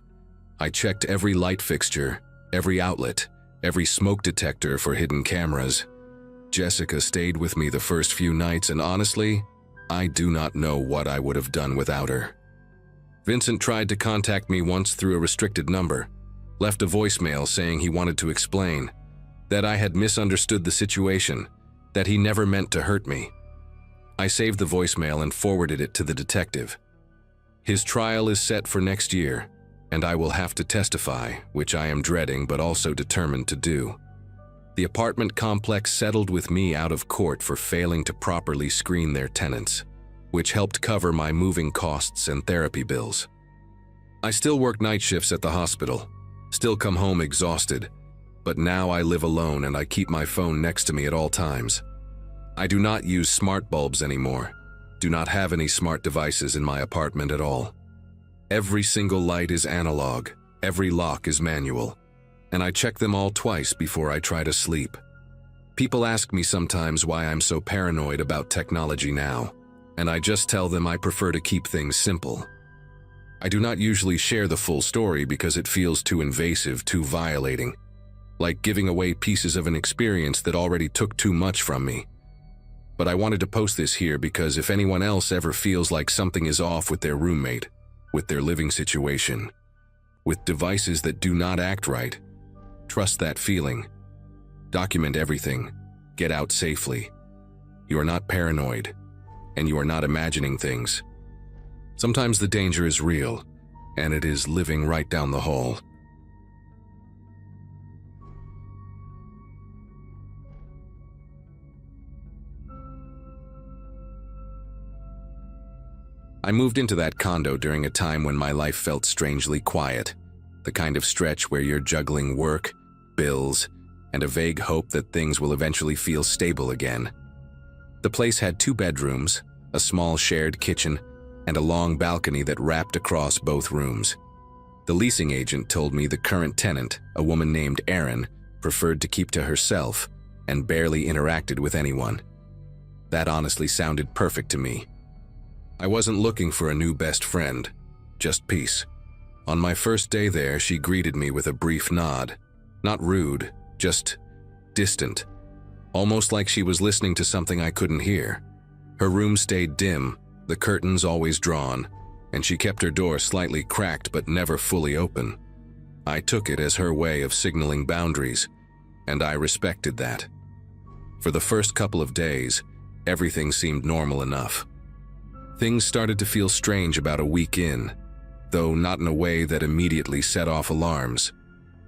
I checked every light fixture, every outlet, every smoke detector for hidden cameras. Jessica stayed with me the first few nights, and honestly, I do not know what I would have done without her. Vincent tried to contact me once through a restricted number, left a voicemail saying he wanted to explain, that I had misunderstood the situation, that he never meant to hurt me. I saved the voicemail and forwarded it to the detective. His trial is set for next year, and I will have to testify, which I am dreading but also determined to do. The apartment complex settled with me out of court for failing to properly screen their tenants, which helped cover my moving costs and therapy bills. I still work night shifts at the hospital, still come home exhausted, but now I live alone and I keep my phone next to me at all times. I do not use smart bulbs anymore, do not have any smart devices in my apartment at all. Every single light is analog, every lock is manual, and I check them all twice before I try to sleep. People ask me sometimes why I'm so paranoid about technology now, and I just tell them I prefer to keep things simple. I do not usually share the full story because it feels too invasive, too violating, like giving away pieces of an experience that already took too much from me. But I wanted to post this here because if anyone else ever feels like something is off with their roommate, with their living situation, with devices that do not act right, trust that feeling. Document everything. Get out safely. You are not paranoid, and you are not imagining things. Sometimes the danger is real, and it is living right down the hall. I moved into that condo during a time when my life felt strangely quiet, the kind of stretch where you're juggling work, bills, and a vague hope that things will eventually feel stable again. The place had 2 bedrooms, a small shared kitchen, and a long balcony that wrapped across both rooms. The leasing agent told me the current tenant, a woman named Erin, preferred to keep to herself and barely interacted with anyone. That honestly sounded perfect to me. I wasn't looking for a new best friend, just peace. On my first day there, she greeted me with a brief nod. Not rude, just distant. Almost like she was listening to something I couldn't hear. Her room stayed dim, the curtains always drawn, and she kept her door slightly cracked but never fully open. I took it as her way of signaling boundaries, and I respected that. For the first couple of days, everything seemed normal enough. Things started to feel strange about a week in, though not in a way that immediately set off alarms.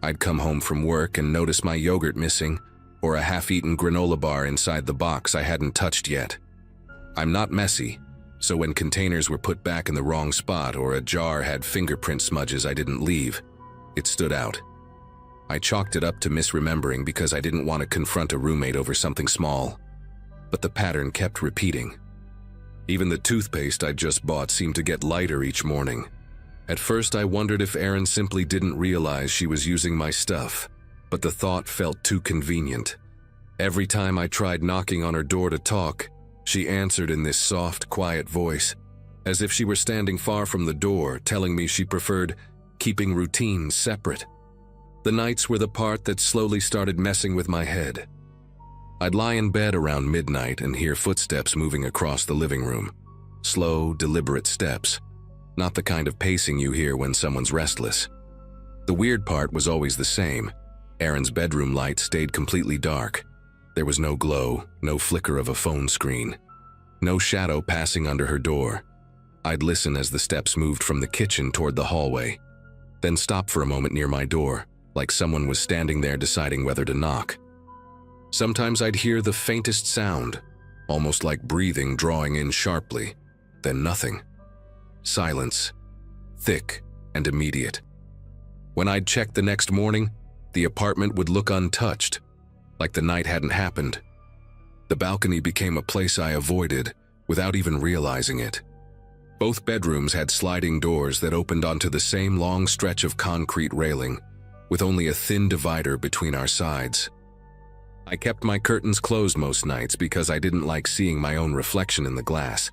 I'd come home from work and notice my yogurt missing, or a half-eaten granola bar inside the box I hadn't touched yet. I'm not messy, so when containers were put back in the wrong spot or a jar had fingerprint smudges I didn't leave, it stood out. I chalked it up to misremembering because I didn't want to confront a roommate over something small, but the pattern kept repeating. Even the toothpaste I'd just bought seemed to get lighter each morning. At first I wondered if Erin simply didn't realize she was using my stuff, but the thought felt too convenient. Every time I tried knocking on her door to talk, she answered in this soft, quiet voice, as if she were standing far from the door, telling me she preferred keeping routines separate. The nights were the part that slowly started messing with my head. I'd lie in bed around midnight and hear footsteps moving across the living room. Slow, deliberate steps, not the kind of pacing you hear when someone's restless. The weird part was always the same. Erin's bedroom light stayed completely dark. There was no glow, no flicker of a phone screen, no shadow passing under her door. I'd listen as the steps moved from the kitchen toward the hallway, then stop for a moment near my door, like someone was standing there deciding whether to knock. Sometimes I'd hear the faintest sound, almost like breathing drawing in sharply, then nothing. Silence, thick and immediate. When I'd check the next morning, the apartment would look untouched, like the night hadn't happened. The balcony became a place I avoided without even realizing it. Both bedrooms had sliding doors that opened onto the same long stretch of concrete railing, with only a thin divider between our sides. I kept my curtains closed most nights because I didn't like seeing my own reflection in the glass,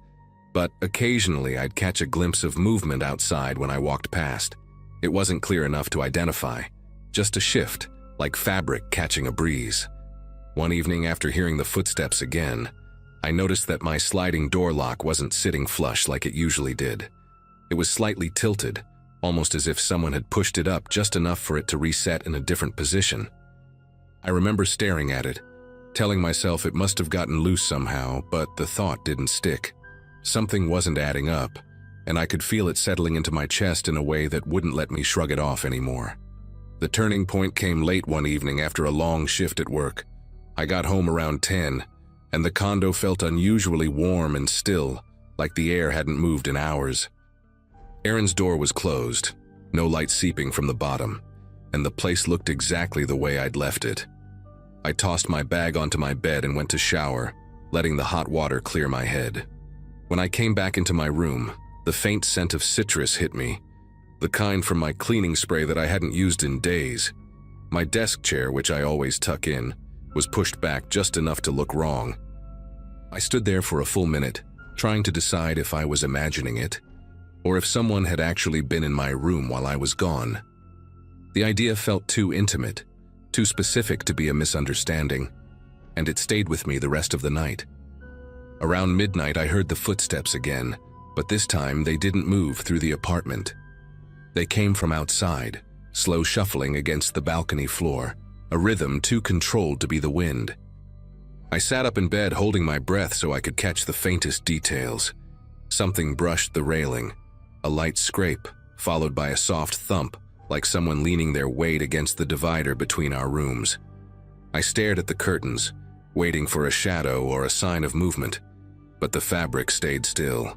but occasionally I'd catch a glimpse of movement outside when I walked past. It wasn't clear enough to identify, just a shift, like fabric catching a breeze. One evening after hearing the footsteps again, I noticed that my sliding door lock wasn't sitting flush like it usually did. It was slightly tilted, almost as if someone had pushed it up just enough for it to reset in a different position. I remember staring at it, telling myself it must have gotten loose somehow, but the thought didn't stick. Something wasn't adding up, and I could feel it settling into my chest in a way that wouldn't let me shrug it off anymore. The turning point came late one evening after a long shift at work. I got home around 10, and the condo felt unusually warm and still, like the air hadn't moved in hours. Erin's door was closed, no light seeping from the bottom, and the place looked exactly the way I'd left it. I tossed my bag onto my bed and went to shower, letting the hot water clear my head. When I came back into my room, the faint scent of citrus hit me, the kind from my cleaning spray that I hadn't used in days. My desk chair, which I always tuck in, was pushed back just enough to look wrong. I stood there for a full minute, trying to decide if I was imagining it, or if someone had actually been in my room while I was gone. The idea felt too intimate, too specific to be a misunderstanding, and it stayed with me the rest of the night. Around midnight, I heard the footsteps again, but this time they didn't move through the apartment. They came from outside, slow shuffling against the balcony floor, a rhythm too controlled to be the wind. I sat up in bed holding my breath so I could catch the faintest details. Something brushed the railing, a light scrape, followed by a soft thump, like someone leaning their weight against the divider between our rooms. I stared at the curtains, waiting for a shadow or a sign of movement, but the fabric stayed still.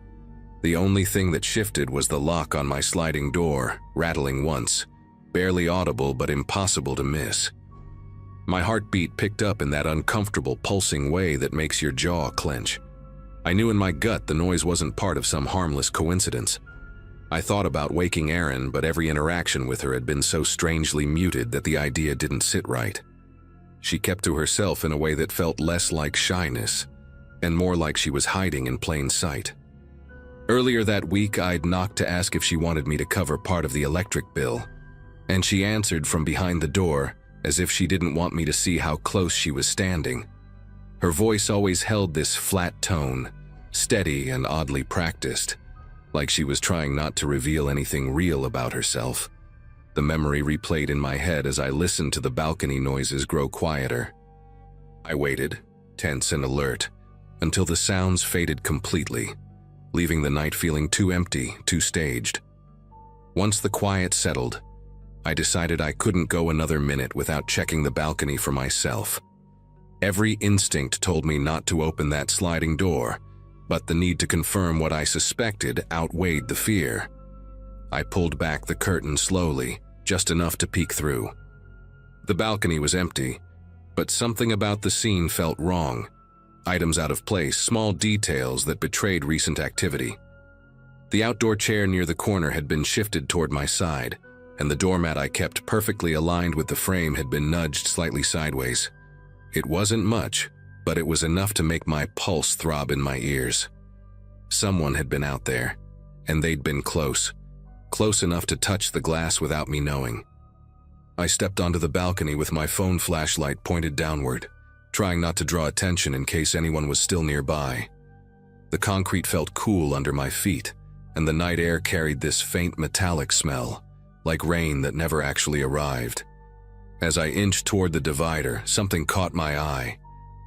The only thing that shifted was the lock on my sliding door, rattling once, barely audible but impossible to miss. My heartbeat picked up in that uncomfortable pulsing way that makes your jaw clench. I knew in my gut the noise wasn't part of some harmless coincidence. I thought about waking Erin, but every interaction with her had been so strangely muted that the idea didn't sit right. She kept to herself in a way that felt less like shyness, and more like she was hiding in plain sight. Earlier that week, I'd knocked to ask if she wanted me to cover part of the electric bill, and she answered from behind the door as if she didn't want me to see how close she was standing. Her voice always held this flat tone, steady and oddly practiced, like she was trying not to reveal anything real about herself. The memory replayed in my head as I listened to the balcony noises grow quieter. I waited, tense and alert, until the sounds faded completely, leaving the night feeling too empty, too staged. Once the quiet settled, I decided I couldn't go another minute without checking the balcony for myself. Every instinct told me not to open that sliding door, but the need to confirm what I suspected outweighed the fear. I pulled back the curtain slowly, just enough to peek through. The balcony was empty, but something about the scene felt wrong. Items out of place, small details that betrayed recent activity. The outdoor chair near the corner had been shifted toward my side, and the doormat I kept perfectly aligned with the frame had been nudged slightly sideways. It wasn't much, but it was enough to make my pulse throb in my ears. Someone had been out there, and they'd been close enough to touch the glass without me knowing. I stepped onto the balcony with my phone flashlight pointed downward, trying not to draw attention in case anyone was still nearby. The concrete felt cool under my feet, and the night air carried this faint metallic smell, like rain that never actually arrived. As I inched toward the divider, something caught my eye.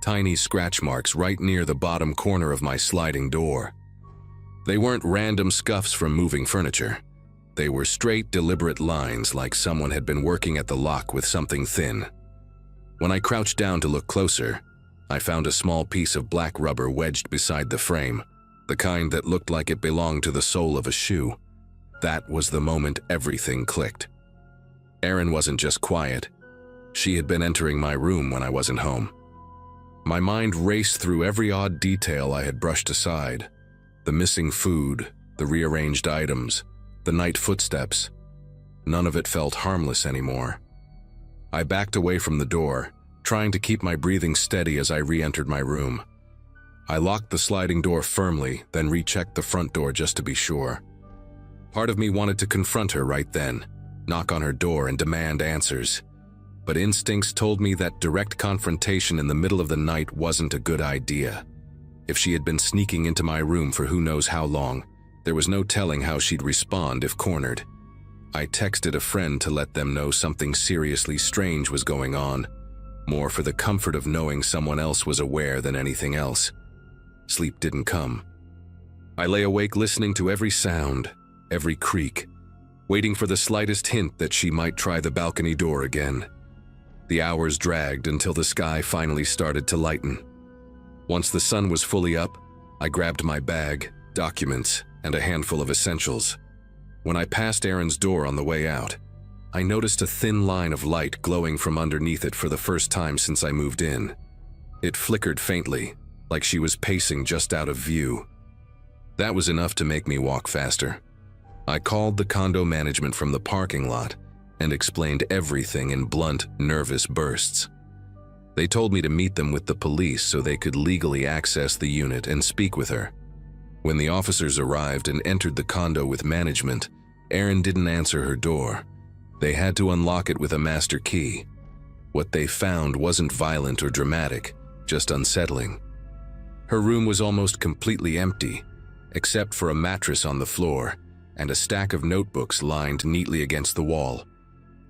Tiny scratch marks right near the bottom corner of my sliding door. They weren't random scuffs from moving furniture. They were straight, deliberate lines like someone had been working at the lock with something thin. When I crouched down to look closer, I found a small piece of black rubber wedged beside the frame, the kind that looked like it belonged to the sole of a shoe. That was the moment everything clicked. Erin wasn't just quiet. She had been entering my room when I wasn't home. My mind raced through every odd detail I had brushed aside. The missing food, the rearranged items, the night footsteps. None of it felt harmless anymore. I backed away from the door, trying to keep my breathing steady as I re-entered my room. I locked the sliding door firmly, then rechecked the front door just to be sure. Part of me wanted to confront her right then, knock on her door and demand answers. But instincts told me that direct confrontation in the middle of the night wasn't a good idea. If she had been sneaking into my room for who knows how long, there was no telling how she'd respond if cornered. I texted a friend to let them know something seriously strange was going on, more for the comfort of knowing someone else was aware than anything else. Sleep didn't come. I lay awake listening to every sound, every creak, waiting for the slightest hint that she might try the balcony door again. The hours dragged until the sky finally started to lighten. Once the sun was fully up, I grabbed my bag, documents, and a handful of essentials. When I passed Erin's door on the way out, I noticed a thin line of light glowing from underneath it for the first time since I moved in. It flickered faintly, like she was pacing just out of view. That was enough to make me walk faster. I called the condo management from the parking lot and explained everything in blunt, nervous bursts. They told me to meet them with the police so they could legally access the unit and speak with her. When the officers arrived and entered the condo with management, Erin didn't answer her door. They had to unlock it with a master key. What they found wasn't violent or dramatic, just unsettling. Her room was almost completely empty, except for a mattress on the floor and a stack of notebooks lined neatly against the wall.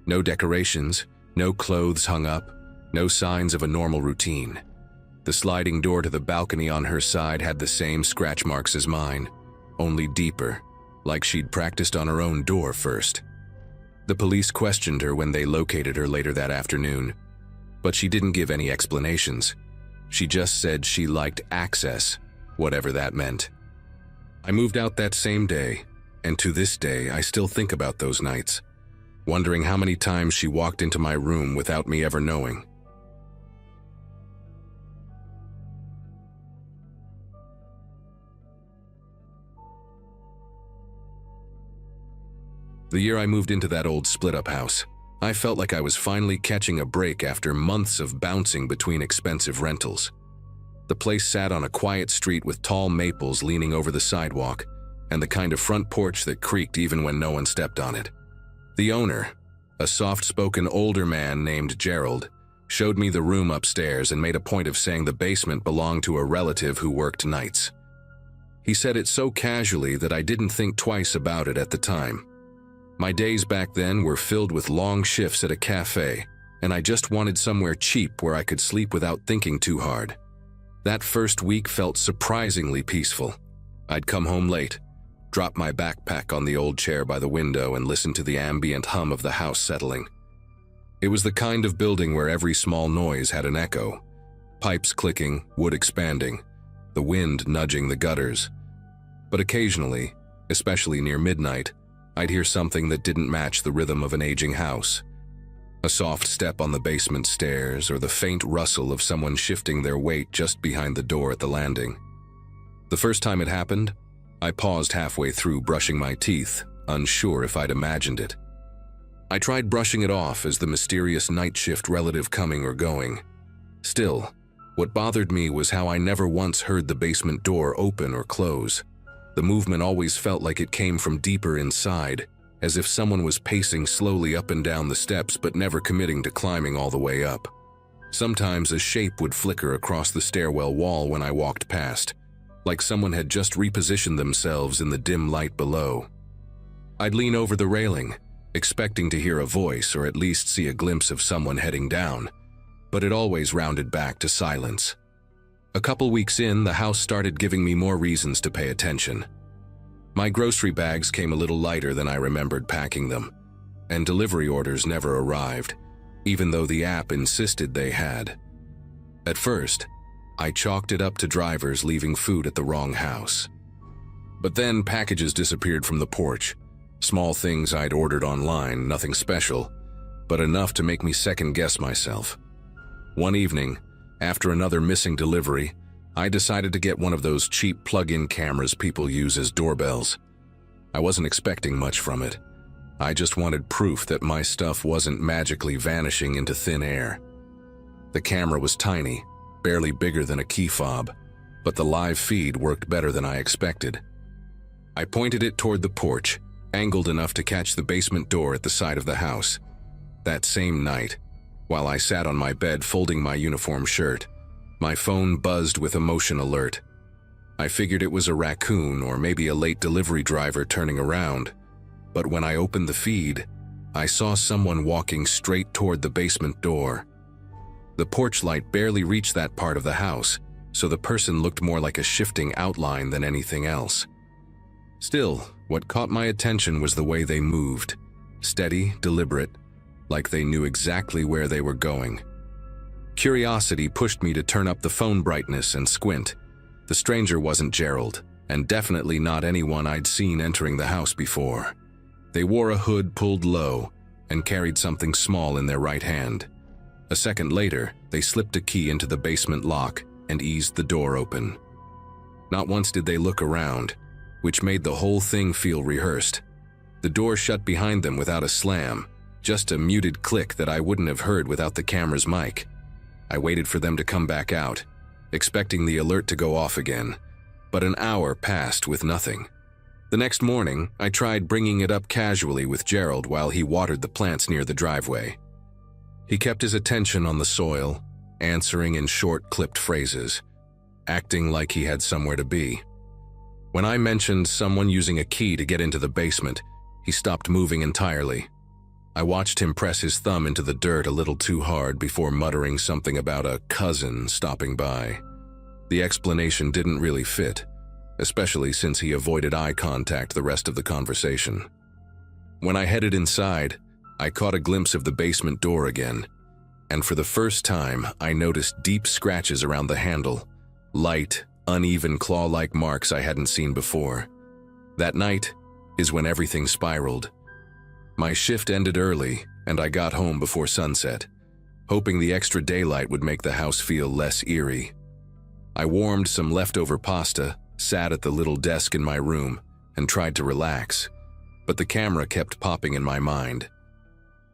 No decorations, no clothes hung up, no signs of a normal routine. The sliding door to the balcony on her side had the same scratch marks as mine, only deeper, like she'd practiced on her own door first. The police questioned her when they located her later that afternoon, but she didn't give any explanations. She just said she liked access, whatever that meant. I moved out that same day, and to this day I still think about those nights, wondering how many times she walked into my room without me ever knowing. The year I moved into that old split-up house, I felt like I was finally catching a break after months of bouncing between expensive rentals. The place sat on a quiet street with tall maples leaning over the sidewalk and the kind of front porch that creaked even when no one stepped on it. The owner, a soft-spoken older man named Gerald, showed me the room upstairs and made a point of saying the basement belonged to a relative who worked nights. He said it so casually that I didn't think twice about it at the time. My days back then were filled with long shifts at a cafe, and I just wanted somewhere cheap where I could sleep without thinking too hard. That first week felt surprisingly peaceful. I'd come home late, drop my backpack on the old chair by the window and listen to the ambient hum of the house settling. It was the kind of building where every small noise had an echo. Pipes clicking, wood expanding, the wind nudging the gutters. But occasionally, especially near midnight, I'd hear something that didn't match the rhythm of an aging house. A soft step on the basement stairs or the faint rustle of someone shifting their weight just behind the door at the landing. The first time it happened, I paused halfway through brushing my teeth, unsure if I'd imagined it. I tried brushing it off as the mysterious night shift relative coming or going. Still, what bothered me was how I never once heard the basement door open or close. The movement always felt like it came from deeper inside, as if someone was pacing slowly up and down the steps but never committing to climbing all the way up. Sometimes a shape would flicker across the stairwell wall when I walked past, like someone had just repositioned themselves in the dim light below. I'd lean over the railing, expecting to hear a voice or at least see a glimpse of someone heading down, but it always rounded back to silence. A couple weeks in, the house started giving me more reasons to pay attention. My grocery bags came a little lighter than I remembered packing them, and delivery orders never arrived, even though the app insisted they had. At first, I chalked it up to drivers leaving food at the wrong house. But then packages disappeared from the porch. Small things I'd ordered online, nothing special, but enough to make me second-guess myself. One evening, after another missing delivery, I decided to get one of those cheap plug-in cameras people use as doorbells. I wasn't expecting much from it. I just wanted proof that my stuff wasn't magically vanishing into thin air. The camera was tiny, barely bigger than a key fob, but the live feed worked better than I expected. I pointed it toward the porch, angled enough to catch the basement door at the side of the house. That same night, while I sat on my bed folding my uniform shirt, my phone buzzed with a motion alert. I figured it was a raccoon or maybe a late delivery driver turning around, but when I opened the feed, I saw someone walking straight toward the basement door. The porch light barely reached that part of the house, so the person looked more like a shifting outline than anything else. Still, what caught my attention was the way they moved. Steady, deliberate, like they knew exactly where they were going. Curiosity pushed me to turn up the phone brightness and squint. The stranger wasn't Gerald, and definitely not anyone I'd seen entering the house before. They wore a hood pulled low and carried something small in their right hand. A second later, they slipped a key into the basement lock and eased the door open. Not once did they look around, which made the whole thing feel rehearsed. The door shut behind them without a slam, just a muted click that I wouldn't have heard without the camera's mic. I waited for them to come back out, expecting the alert to go off again, but an hour passed with nothing. The next morning, I tried bringing it up casually with Gerald while he watered the plants near the driveway. He kept his attention on the soil, answering in short, clipped phrases, acting like he had somewhere to be. When I mentioned someone using a key to get into the basement, he stopped moving entirely. I watched him press his thumb into the dirt a little too hard before muttering something about a cousin stopping by. The explanation didn't really fit, especially since he avoided eye contact the rest of the conversation. When I headed inside, I caught a glimpse of the basement door again, and for the first time, I noticed deep scratches around the handle, light, uneven claw-like marks I hadn't seen before. That night is when everything spiraled. My shift ended early, and I got home before sunset, hoping the extra daylight would make the house feel less eerie. I warmed some leftover pasta, sat at the little desk in my room, and tried to relax, but the camera kept popping in my mind.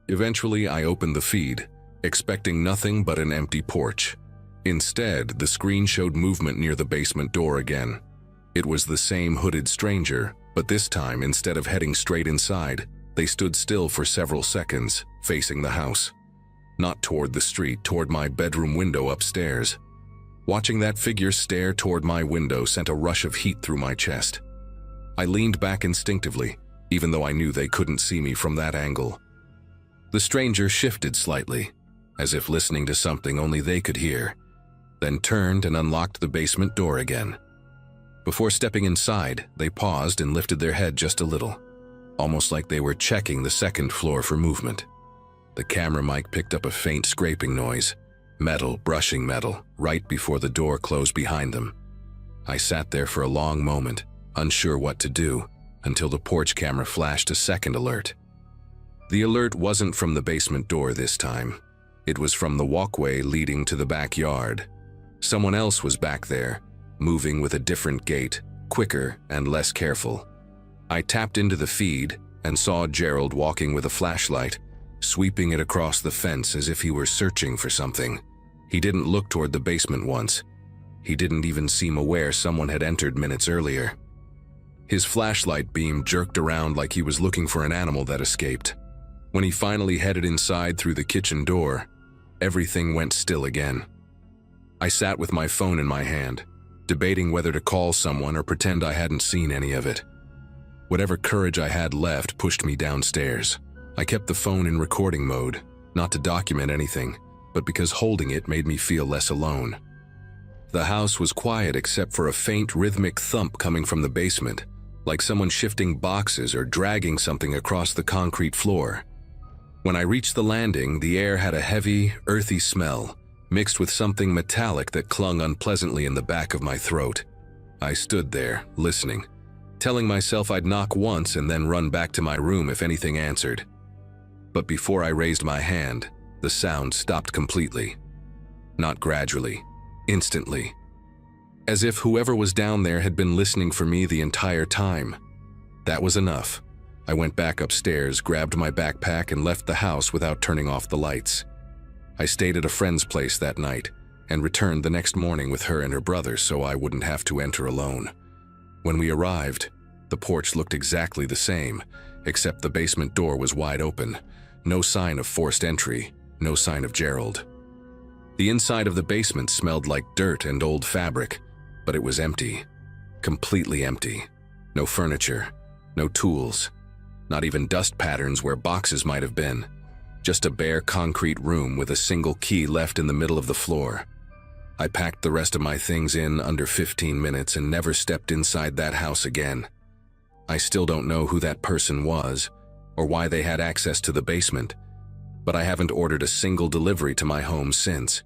Eventually, I opened the feed, expecting nothing but an empty porch. Instead, the screen showed movement near the basement door again. It was the same hooded stranger, but this time, instead of heading straight inside, they stood still for several seconds, facing the house. Not toward the street, toward my bedroom window upstairs. Watching that figure stare toward my window sent a rush of heat through my chest. I leaned back instinctively, even though I knew they couldn't see me from that angle. The stranger shifted slightly, as if listening to something only they could hear, then turned and unlocked the basement door again. Before stepping inside, they paused and lifted their head just a little, almost like they were checking the second floor for movement. The camera mic picked up a faint scraping noise, metal brushing metal, right before the door closed behind them. I sat there for a long moment, unsure what to do, until the porch camera flashed a second alert. The alert wasn't from the basement door this time. It was from the walkway leading to the backyard. Someone else was back there, moving with a different gait, quicker and less careful. I tapped into the feed and saw Gerald walking with a flashlight, sweeping it across the fence as if he were searching for something. He didn't look toward the basement once. He didn't even seem aware someone had entered minutes earlier. His flashlight beam jerked around like he was looking for an animal that escaped. When he finally headed inside through the kitchen door, everything went still again. I sat with my phone in my hand, debating whether to call someone or pretend I hadn't seen any of it. Whatever courage I had left pushed me downstairs. I kept the phone in recording mode, not to document anything, but because holding it made me feel less alone. The house was quiet except for a faint rhythmic thump coming from the basement, like someone shifting boxes or dragging something across the concrete floor. When I reached the landing, the air had a heavy, earthy smell, mixed with something metallic that clung unpleasantly in the back of my throat. I stood there, listening, telling myself I'd knock once and then run back to my room if anything answered. But before I raised my hand, the sound stopped completely. Not gradually, instantly. As if whoever was down there had been listening for me the entire time. That was enough. I went back upstairs, grabbed my backpack, and left the house without turning off the lights. I stayed at a friend's place that night and returned the next morning with her and her brother so I wouldn't have to enter alone. When we arrived, the porch looked exactly the same, except the basement door was wide open. No sign of forced entry, no sign of Gerald. The inside of the basement smelled like dirt and old fabric, but it was empty. Completely empty. No furniture, no tools, not even dust patterns where boxes might have been. Just a bare concrete room with a single key left in the middle of the floor. I packed the rest of my things in under 15 minutes and never stepped inside that house again. I still don't know who that person was or why they had access to the basement, but I haven't ordered a single delivery to my home since.